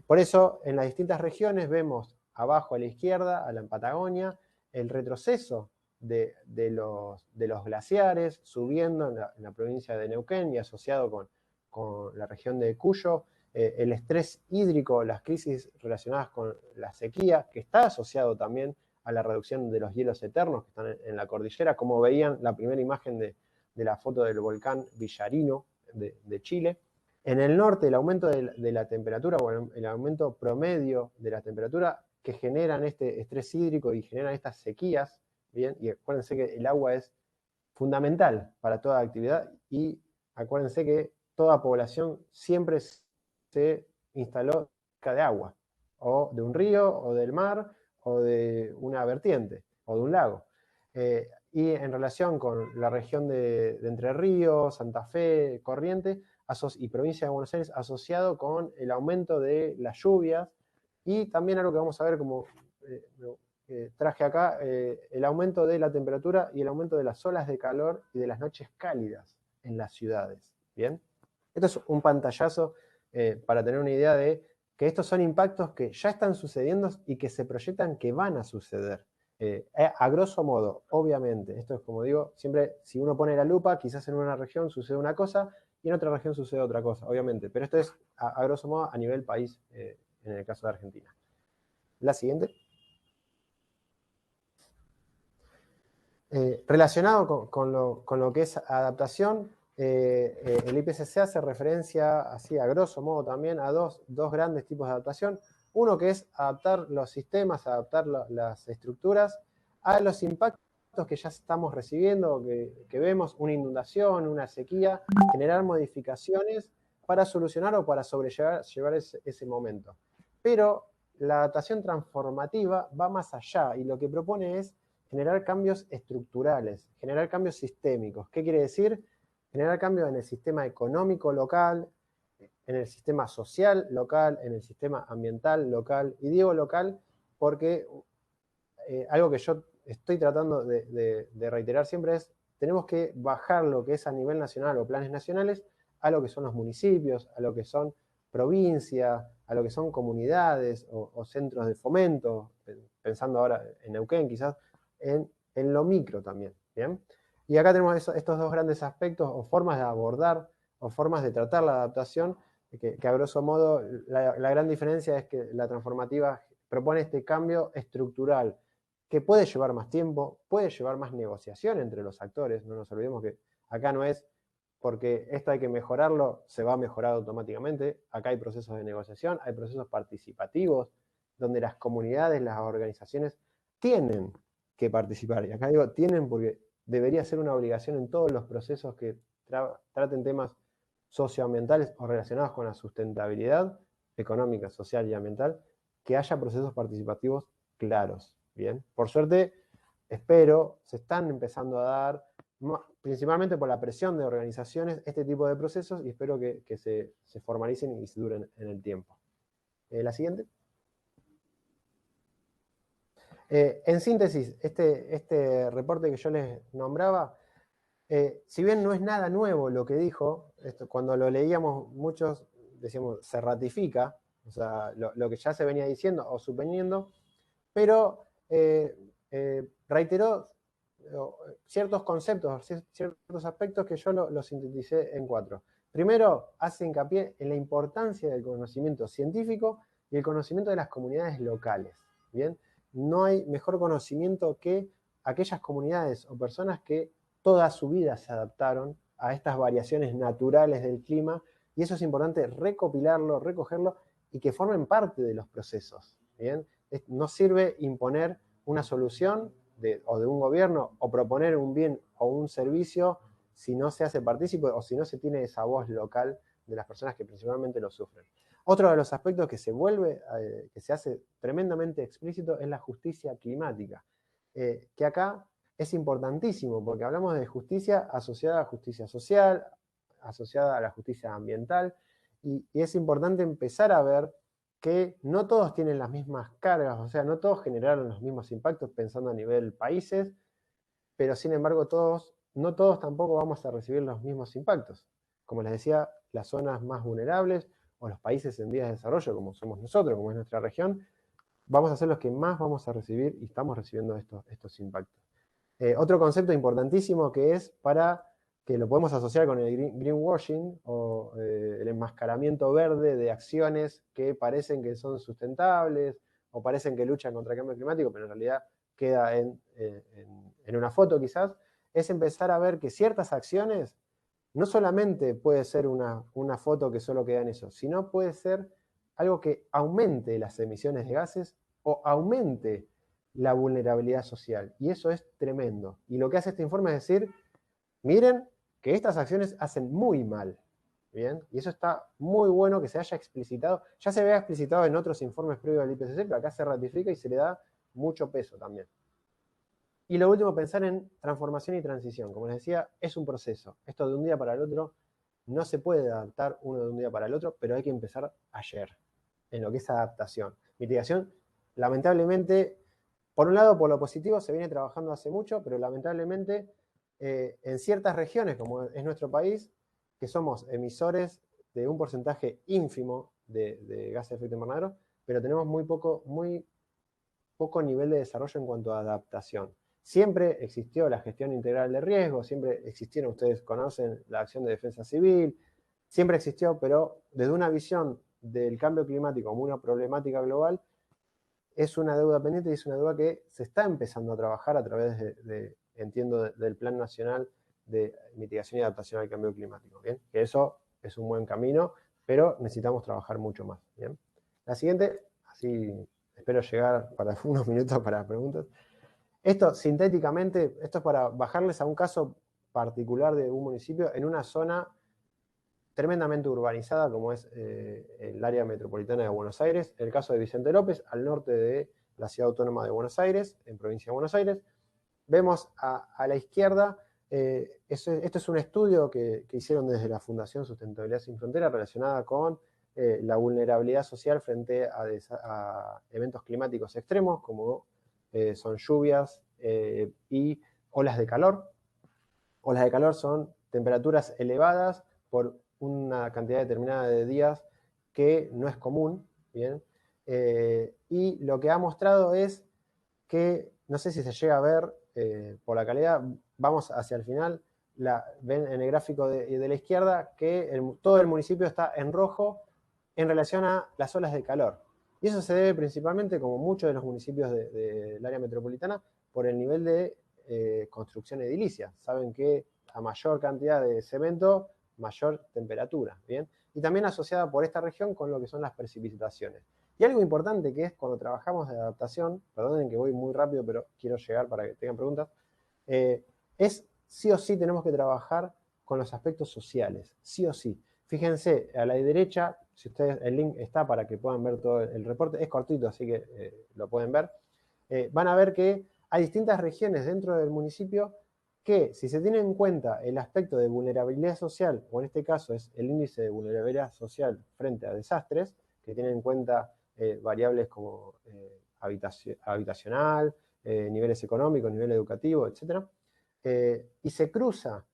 Por eso, en las distintas regiones vemos abajo a la izquierda, a la Patagonia, el retroceso de los glaciares subiendo en la provincia de Neuquén y asociado con la región de Cuyo, el estrés hídrico, las crisis relacionadas con la sequía, que está asociado también a la reducción de los hielos eternos que están en la cordillera, como veían la primera imagen de la foto del volcán Villarino de Chile. En el norte, el aumento de la temperatura, o el aumento promedio de la temperatura que generan este estrés hídrico y generan estas sequías, ¿bien? Y acuérdense que el agua es fundamental para toda actividad, y acuérdense que toda población siempre se instaló cerca de agua, o de un río, o del mar, o de una vertiente, o de un lago. Y en relación con la región de Entre Ríos, Santa Fe, Corrientes, y provincia de Buenos Aires, asociado con el aumento de las lluvias, y también algo que vamos a ver como traje acá, el aumento de la temperatura y el aumento de las olas de calor y de las noches cálidas en las ciudades. ¿Bien? Esto es un pantallazo para tener una idea de que estos son impactos que ya están sucediendo y que se proyectan que van a suceder. A grosso modo, obviamente, esto es como digo, siempre si uno pone la lupa, quizás en una región sucede una cosa y en otra región sucede otra cosa, obviamente, pero esto es a grosso modo a nivel país, en el caso de Argentina. La siguiente. Relacionado con lo que es adaptación, el IPCC hace referencia, así a grosso modo también, a dos grandes tipos de adaptación. Uno que es adaptar los sistemas, adaptar las estructuras a los impactos que ya estamos recibiendo, que vemos, una inundación, una sequía, generar modificaciones para solucionar o para sobrellevar ese momento. Pero la adaptación transformativa va más allá, y lo que propone es generar cambios estructurales, generar cambios sistémicos. ¿Qué quiere decir? Generar cambios en el sistema económico local, en el sistema social local, en el sistema ambiental local. Y digo local porque algo que yo estoy tratando de reiterar siempre es, tenemos que bajar lo que es a nivel nacional o planes nacionales a lo que son los municipios, a lo que son provincias, a lo que son comunidades o centros de fomento, pensando ahora en Neuquén quizás, en lo micro también, ¿bien? Y acá tenemos estos dos grandes aspectos o formas de abordar o formas de tratar la adaptación, que a grosso modo la gran diferencia es que la transformativa propone este cambio estructural que puede llevar más tiempo, puede llevar más negociación entre los actores, no nos olvidemos que acá no es porque esto hay que mejorarlo, se va a mejorar automáticamente, acá hay procesos de negociación, hay procesos participativos, donde las comunidades, las organizaciones tienen que participar, y acá digo tienen porque debería ser una obligación en todos los procesos que traten temas socioambientales o relacionados con la sustentabilidad económica, social y ambiental, que haya procesos participativos claros. Bien, por suerte, espero, se están empezando a dar, principalmente por la presión de organizaciones, este tipo de procesos y espero que se formalicen y se duren en el tiempo. La siguiente. En síntesis, este reporte que yo les nombraba, si bien no es nada nuevo lo que dijo, cuando lo leíamos muchos decíamos, se ratifica, o sea, lo que ya se venía diciendo o suponiendo, pero reiteró ciertos conceptos, ciertos aspectos que yo los sinteticé en 4. Primero, hace hincapié en la importancia del conocimiento científico y el conocimiento de las comunidades locales. ¿Bien? No hay mejor conocimiento que aquellas comunidades o personas que toda su vida se adaptaron a estas variaciones naturales del clima, y eso es importante recopilarlo, recogerlo y que formen parte de los procesos. ¿Bien? No sirve imponer una solución o de un gobierno o proponer un bien o un servicio si no se hace partícipe o si no se tiene esa voz local de las personas que principalmente lo sufren. Otro de los aspectos que que se hace tremendamente explícito es la justicia climática, que acá es importantísimo porque hablamos de justicia asociada a justicia social, asociada a la justicia ambiental, y es importante empezar a ver que no todos tienen las mismas cargas, o sea, no todos generaron los mismos impactos pensando a nivel países, pero sin embargo no todos tampoco vamos a recibir los mismos impactos. Como les decía, las zonas más vulnerables o los países en vías de desarrollo, como somos nosotros, como es nuestra región, vamos a ser los que más vamos a recibir y estamos recibiendo estos impactos. Otro concepto importantísimo que es que lo podemos asociar con el greenwashing o el enmascaramiento verde de acciones que parecen que son sustentables o parecen que luchan contra el cambio climático, pero en realidad queda en una foto quizás, es empezar a ver que ciertas acciones no solamente puede ser una foto que solo queda en eso, sino puede ser algo que aumente las emisiones de gases o aumente la vulnerabilidad social. Y eso es tremendo. Y lo que hace este informe es decir, miren que estas acciones hacen muy mal. ¿Bien? Y eso está muy bueno que se haya explicitado. Ya se había explicitado en otros informes previos del IPCC, pero acá se ratifica y se le da mucho peso también. Y lo último, pensar en transformación y transición. Como les decía, es un proceso. Esto de un día para el otro no se puede adaptar uno de un día para el otro, pero hay que empezar ayer en lo que es adaptación. Mitigación, lamentablemente, por un lado, por lo positivo, se viene trabajando hace mucho, pero lamentablemente en ciertas regiones, como es nuestro país, que somos emisores de un porcentaje ínfimo de gases de efecto invernadero, pero tenemos muy poco nivel de desarrollo en cuanto a adaptación. Siempre existió la gestión integral de riesgos, siempre existieron, ustedes conocen la acción de defensa civil, siempre existió, pero desde una visión del cambio climático como una problemática global, es una deuda pendiente y es una deuda que se está empezando a trabajar a través entiendo, del Plan Nacional de Mitigación y Adaptación al Cambio Climático. ¿Bien? Que eso es un buen camino, pero necesitamos trabajar mucho más. ¿Bien? La siguiente, así espero llegar para unos minutos para preguntas. Esto, sintéticamente, esto es para bajarles a un caso particular de un municipio en una zona tremendamente urbanizada, como es el área metropolitana de Buenos Aires, el caso de Vicente López, al norte de la ciudad autónoma de Buenos Aires, en provincia de Buenos Aires. Vemos a la izquierda, esto es un estudio que hicieron desde la Fundación Sustentabilidad Sin Fronteras relacionada con la vulnerabilidad social frente a eventos climáticos extremos, como son lluvias, y olas de calor. Olas de calor son temperaturas elevadas por una cantidad determinada de días que no es común, ¿bien? Y lo que ha mostrado es que, no sé si se llega a ver por la calidad, vamos hacia el final, ven en el gráfico de la izquierda que todo el municipio está en rojo en relación a las olas de calor. Y eso se debe principalmente, como muchos de los municipios del área metropolitana, por el nivel de construcción edilicia. Saben que a mayor cantidad de cemento, mayor temperatura, ¿bien? Y también asociada por esta región con lo que son las precipitaciones. Y algo importante que es cuando trabajamos de adaptación, perdonen que voy muy rápido, pero quiero llegar para que tengan preguntas, es sí o sí tenemos que trabajar con los aspectos sociales, sí o sí. Fíjense, a la derecha, si ustedes, el link está para que puedan ver todo el reporte, es cortito, así que lo pueden ver. Van a ver que hay distintas regiones dentro del municipio que, si se tiene en cuenta el aspecto de vulnerabilidad social, o en este caso es el índice de vulnerabilidad social frente a desastres, que tiene en cuenta variables como habitacional, niveles económicos, nivel educativo, etc. Y se cruza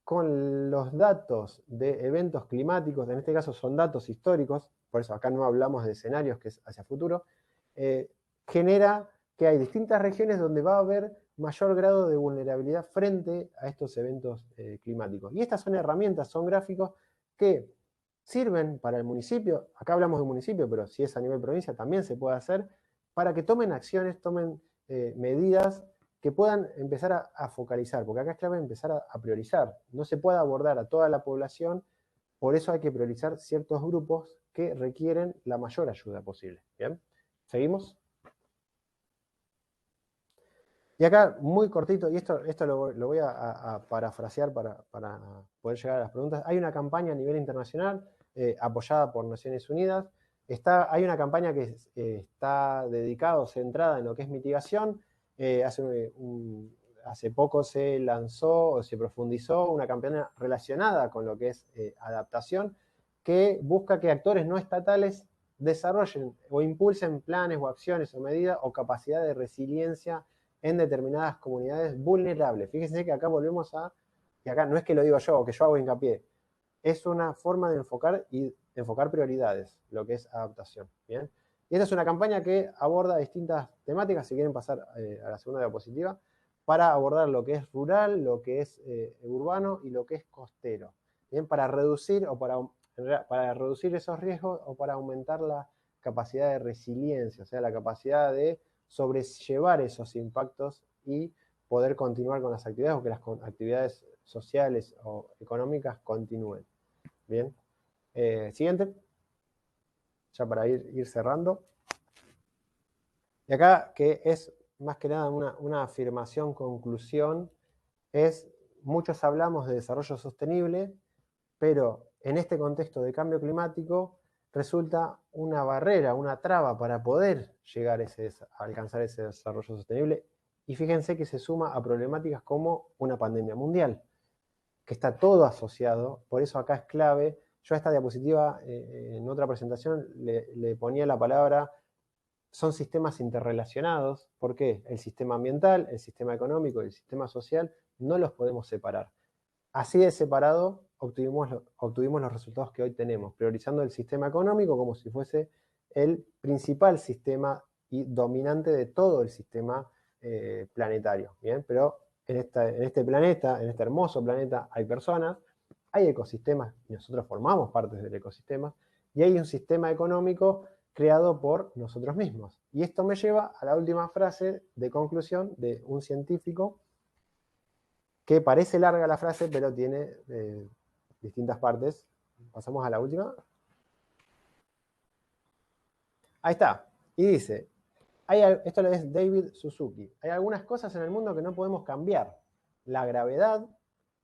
con los datos de eventos climáticos, en este caso son datos históricos, por eso acá no hablamos de escenarios que es hacia futuro, genera que hay distintas regiones donde va a haber mayor grado de vulnerabilidad frente a estos eventos climáticos. Y estas son herramientas, son gráficos que sirven para el municipio, acá hablamos de municipio, pero si es a nivel provincia también se puede hacer, para que tomen acciones, tomen medidas que puedan empezar a focalizar, porque acá es clave empezar a priorizar. No se puede abordar a toda la población, por eso hay que priorizar ciertos grupos que requieren la mayor ayuda posible. ¿Bien? ¿Seguimos? Y acá, muy cortito, y esto lo voy a parafrasear para poder llegar a las preguntas. Hay una campaña a nivel internacional apoyada por Naciones Unidas. Hay una campaña que está dedicada o centrada en lo que es mitigación. Hace poco se lanzó o se profundizó una campaña relacionada con lo que es adaptación, que busca que actores no estatales desarrollen o impulsen planes o acciones o medidas o capacidad de resiliencia en determinadas comunidades vulnerables. Fíjense que acá volvemos y acá no es que lo digo yo o que yo hago hincapié, es una forma de enfocar prioridades, lo que es adaptación. ¿Bien? Y esta es una campaña que aborda distintas temáticas, si quieren pasar a la segunda diapositiva, para abordar lo que es rural, lo que es urbano y lo que es costero. ¿Bien? Para reducir esos riesgos o para aumentar la capacidad de resiliencia, o sea, la capacidad de sobrellevar esos impactos y poder continuar con las actividades o que las actividades sociales o económicas continúen. Bien. Siguiente. Ya para ir cerrando. Y acá, que es más que nada una afirmación, conclusión, muchos hablamos de desarrollo sostenible, pero en este contexto de cambio climático resulta una barrera, una traba para poder llegar a alcanzar ese desarrollo sostenible. Y fíjense que se suma a problemáticas como una pandemia mundial, que está todo asociado, por eso acá es clave. Yo a esta diapositiva, en otra presentación, le ponía la palabra, son sistemas interrelacionados. ¿Por qué? El sistema ambiental, el sistema económico y el sistema social no los podemos separar. Así de separado obtuvimos los resultados que hoy tenemos, priorizando el sistema económico como si fuese el principal sistema y dominante de todo el sistema planetario. ¿Bien? Pero en este planeta, en este hermoso planeta, hay personas, hay ecosistemas, y nosotros formamos parte del ecosistema, y hay un sistema económico creado por nosotros mismos. Y esto me lleva a la última frase de conclusión de un científico que parece larga la frase, pero tiene distintas partes. Pasamos a la última. Ahí está. Y dice, esto lo es David Suzuki, hay algunas cosas en el mundo que no podemos cambiar. La gravedad,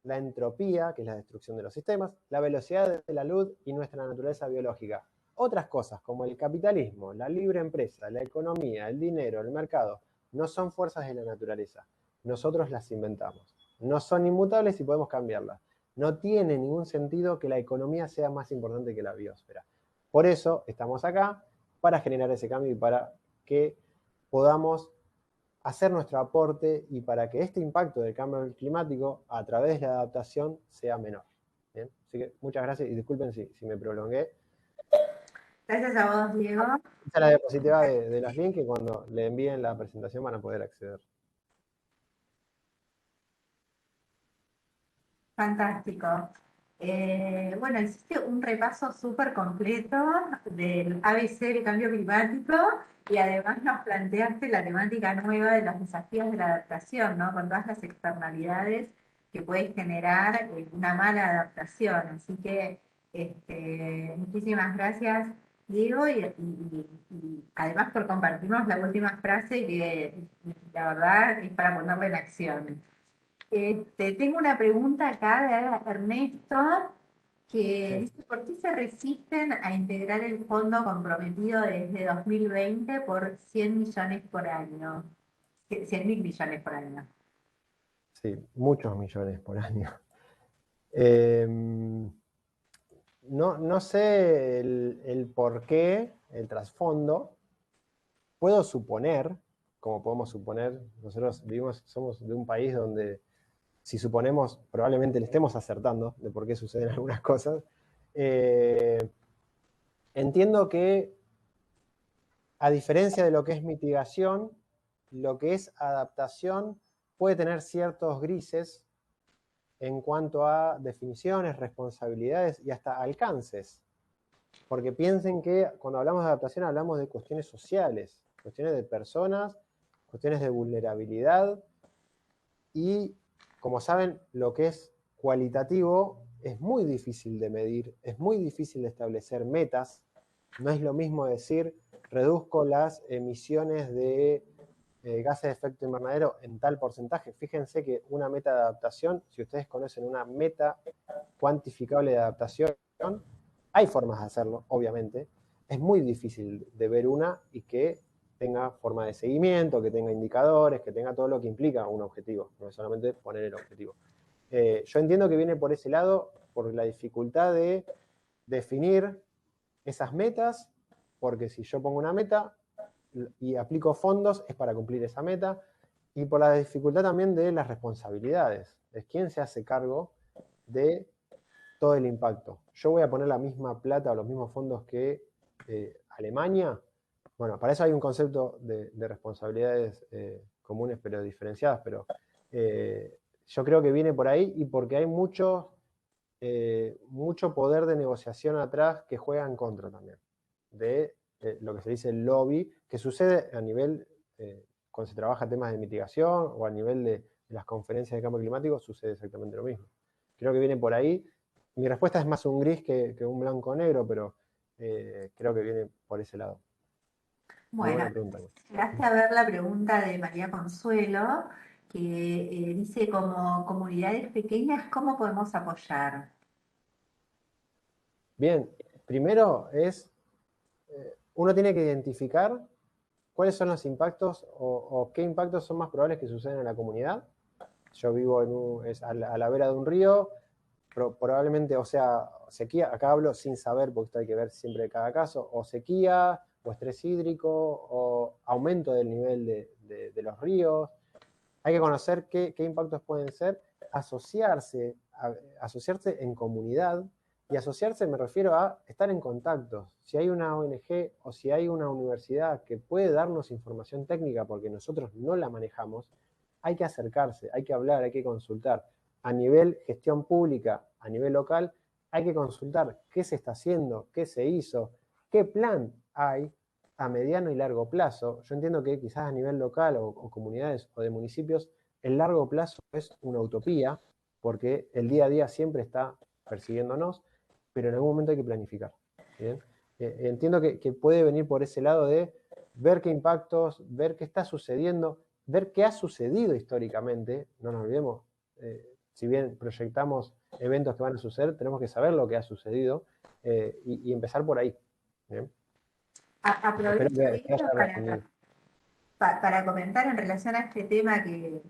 la entropía, que es la destrucción de los sistemas, la velocidad de la luz y nuestra naturaleza biológica. Otras cosas, como el capitalismo, la libre empresa, la economía, el dinero, el mercado, no son fuerzas de la naturaleza. Nosotros las inventamos. No son inmutables y podemos cambiarlas. No tiene ningún sentido que la economía sea más importante que la biosfera. Por eso estamos acá, para generar ese cambio y para que podamos hacer nuestro aporte y para que este impacto del cambio climático a través de la adaptación sea menor. ¿Bien? Así que muchas gracias y disculpen si me prolongué. Gracias a vos, Diego. Esta es la diapositiva de los links que cuando le envíen la presentación van a poder acceder. Fantástico. Bueno, hiciste un repaso súper completo del ABC del cambio climático y además nos planteaste la temática nueva de los desafíos de la adaptación, ¿no? Con todas las externalidades que puede generar una mala adaptación. Así que muchísimas gracias, Diego, y además por compartirnos la última frase que la verdad es para ponerla en acción. Tengo una pregunta acá de Ernesto que Sí. dice, ¿por qué se resisten a integrar el fondo comprometido desde 2020 por 100 millones por año? 100.000 millones por año. Sí, muchos millones por año. Eh, no sé el por qué, el trasfondo. Puedo suponer, como podemos suponer, nosotros somos de un país donde si suponemos, probablemente le estemos acertando de por qué suceden algunas cosas. Entiendo que, a diferencia de lo que es mitigación, lo que es adaptación puede tener ciertos grises en cuanto a definiciones, responsabilidades y hasta alcances. Porque piensen que cuando hablamos de adaptación hablamos de cuestiones sociales, cuestiones de personas, cuestiones de vulnerabilidad y, como saben, lo que es cualitativo es muy difícil de medir, es muy difícil de establecer metas. No es lo mismo decir reduzco las emisiones de gases de efecto invernadero en tal porcentaje. Fíjense que una meta de adaptación, si ustedes conocen una meta cuantificable de adaptación, hay formas de hacerlo, obviamente. Es muy difícil de ver una y que tenga forma de seguimiento, que tenga indicadores, que tenga todo lo que implica un objetivo, no es solamente poner el objetivo. Yo entiendo que viene por ese lado, por la dificultad de definir esas metas, porque si yo pongo una meta y aplico fondos es para cumplir esa meta, y por la dificultad también de las responsabilidades, es quién se hace cargo de todo el impacto. Yo voy a poner la misma plata o los mismos fondos que Alemania. Bueno, para eso hay un concepto de responsabilidades comunes pero diferenciadas, pero yo creo que viene por ahí y porque hay mucho poder de negociación atrás que juega en contra también de lo que se dice el lobby, que sucede a nivel, cuando se trabaja temas de mitigación o a nivel de las conferencias de cambio climático, sucede exactamente lo mismo. Creo que viene por ahí. Mi respuesta es más un gris que un blanco-negro, pero creo que viene por ese lado. Muy Bueno, buena pregunta. llegaste a ver la pregunta de María Consuelo, que dice, como comunidades pequeñas, ¿cómo podemos apoyar? Bien, primero es, uno tiene que identificar cuáles son los impactos o qué impactos son más probables que sucedan en la comunidad. Yo vivo a la vera de un río, probablemente, o sea, sequía, acá hablo sin saber, porque esto hay que ver siempre cada caso, o sequía, o estrés hídrico, o aumento del nivel de los ríos. Hay que conocer qué impactos pueden ser, asociarse en comunidad, y asociarse me refiero a estar en contacto. Si hay una ONG o si hay una universidad que puede darnos información técnica porque nosotros no la manejamos, hay que acercarse, hay que hablar, hay que consultar. A nivel gestión pública, a nivel local, hay que consultar qué se está haciendo, qué se hizo, qué plan hay a mediano y largo plazo. Yo entiendo que quizás a nivel local o comunidades o de municipios, el largo plazo es una utopía, porque el día a día siempre está persiguiéndonos, pero en algún momento hay que planificar. ¿Bien? Entiendo que puede venir por ese lado de ver qué impactos, ver qué está sucediendo, ver qué ha sucedido históricamente. No nos olvidemos, si bien proyectamos eventos que van a suceder, tenemos que saber lo que ha sucedido y empezar por ahí. ¿Bien? Espero Aprovecho, que haya Diego, respondido. para comentar en relación a este tema que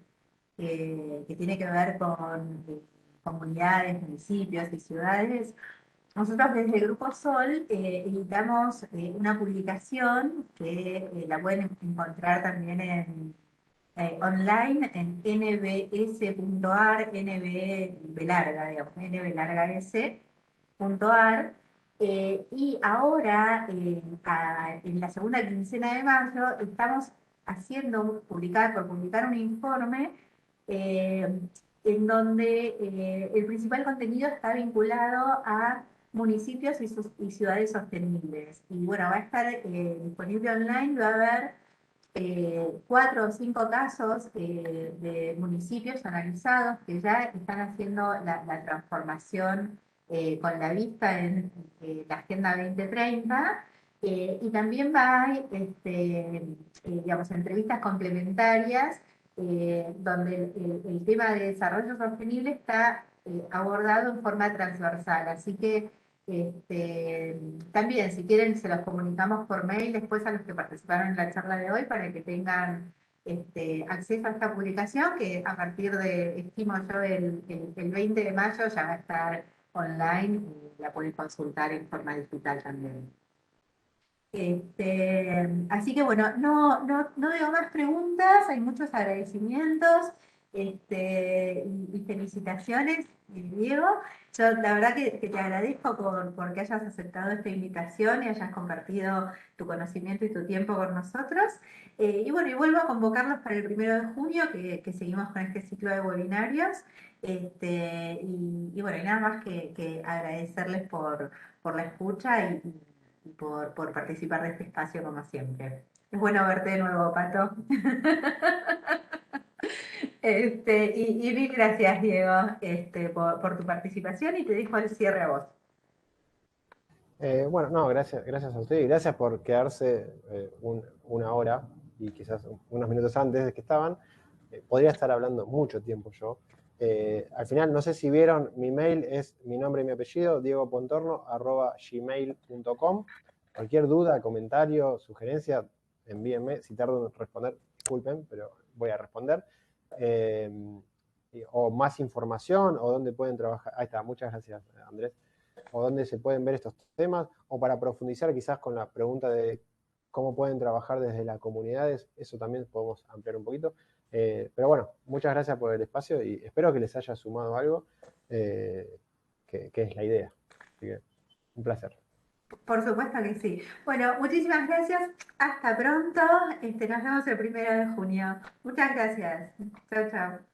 tiene que ver con comunidades, municipios y ciudades. Nosotros desde Grupo Sol editamos una publicación que la pueden encontrar también online en nbs.ar, nb larga, digamos, nblargas.ar. Y ahora, en la segunda quincena de mayo, estamos por publicar un informe eh, en donde el principal contenido está vinculado a municipios y ciudades sostenibles. Y bueno, va a estar disponible online, va a haber 4 o 5 casos de municipios analizados que ya están haciendo la transformación con la vista en la Agenda 2030. Y también va a digamos, entrevistas complementarias donde el tema de desarrollo sostenible está abordado en forma transversal. Así que también, si quieren, se los comunicamos por mail después a los que participaron en la charla de hoy para que tengan acceso a esta publicación, que a partir de, estimo yo, el 20 de mayo ya va a estar online y la pueden consultar en forma digital también. Así que bueno, no veo más preguntas, hay muchos agradecimientos y felicitaciones, Diego. Yo la verdad que te agradezco porque hayas aceptado esta invitación y hayas compartido tu conocimiento y tu tiempo con nosotros. Y bueno, y vuelvo a convocarlos para el 1 de junio, que seguimos con este ciclo de webinarios. Y bueno, y nada más que agradecerles por la escucha y por participar de este espacio como siempre. Es bueno verte de nuevo, Pato. Y mil gracias, Diego, por tu participación y te dejo el cierre a vos. Bueno, no, gracias a usted y gracias por quedarse una hora y quizás unos minutos antes de que estaban. Podría estar hablando mucho tiempo yo. Al final, no sé si vieron, mi mail es mi nombre y mi apellido, diegopontorno@gmail.com. Cualquier duda, comentario, sugerencia, envíenme. Si tardo en responder, disculpen, pero voy a responder. O más información, o dónde pueden trabajar. Ahí está, muchas gracias, Andrés. O dónde se pueden ver estos temas, o para profundizar quizás con la pregunta de cómo pueden trabajar desde las comunidades, eso también podemos ampliar un poquito. Pero bueno, muchas gracias por el espacio y espero que les haya sumado algo, que es la idea. Así que un placer. Por supuesto que sí. Bueno, muchísimas gracias. Hasta pronto. Nos vemos el 1 de junio. Muchas gracias. Chao, chao.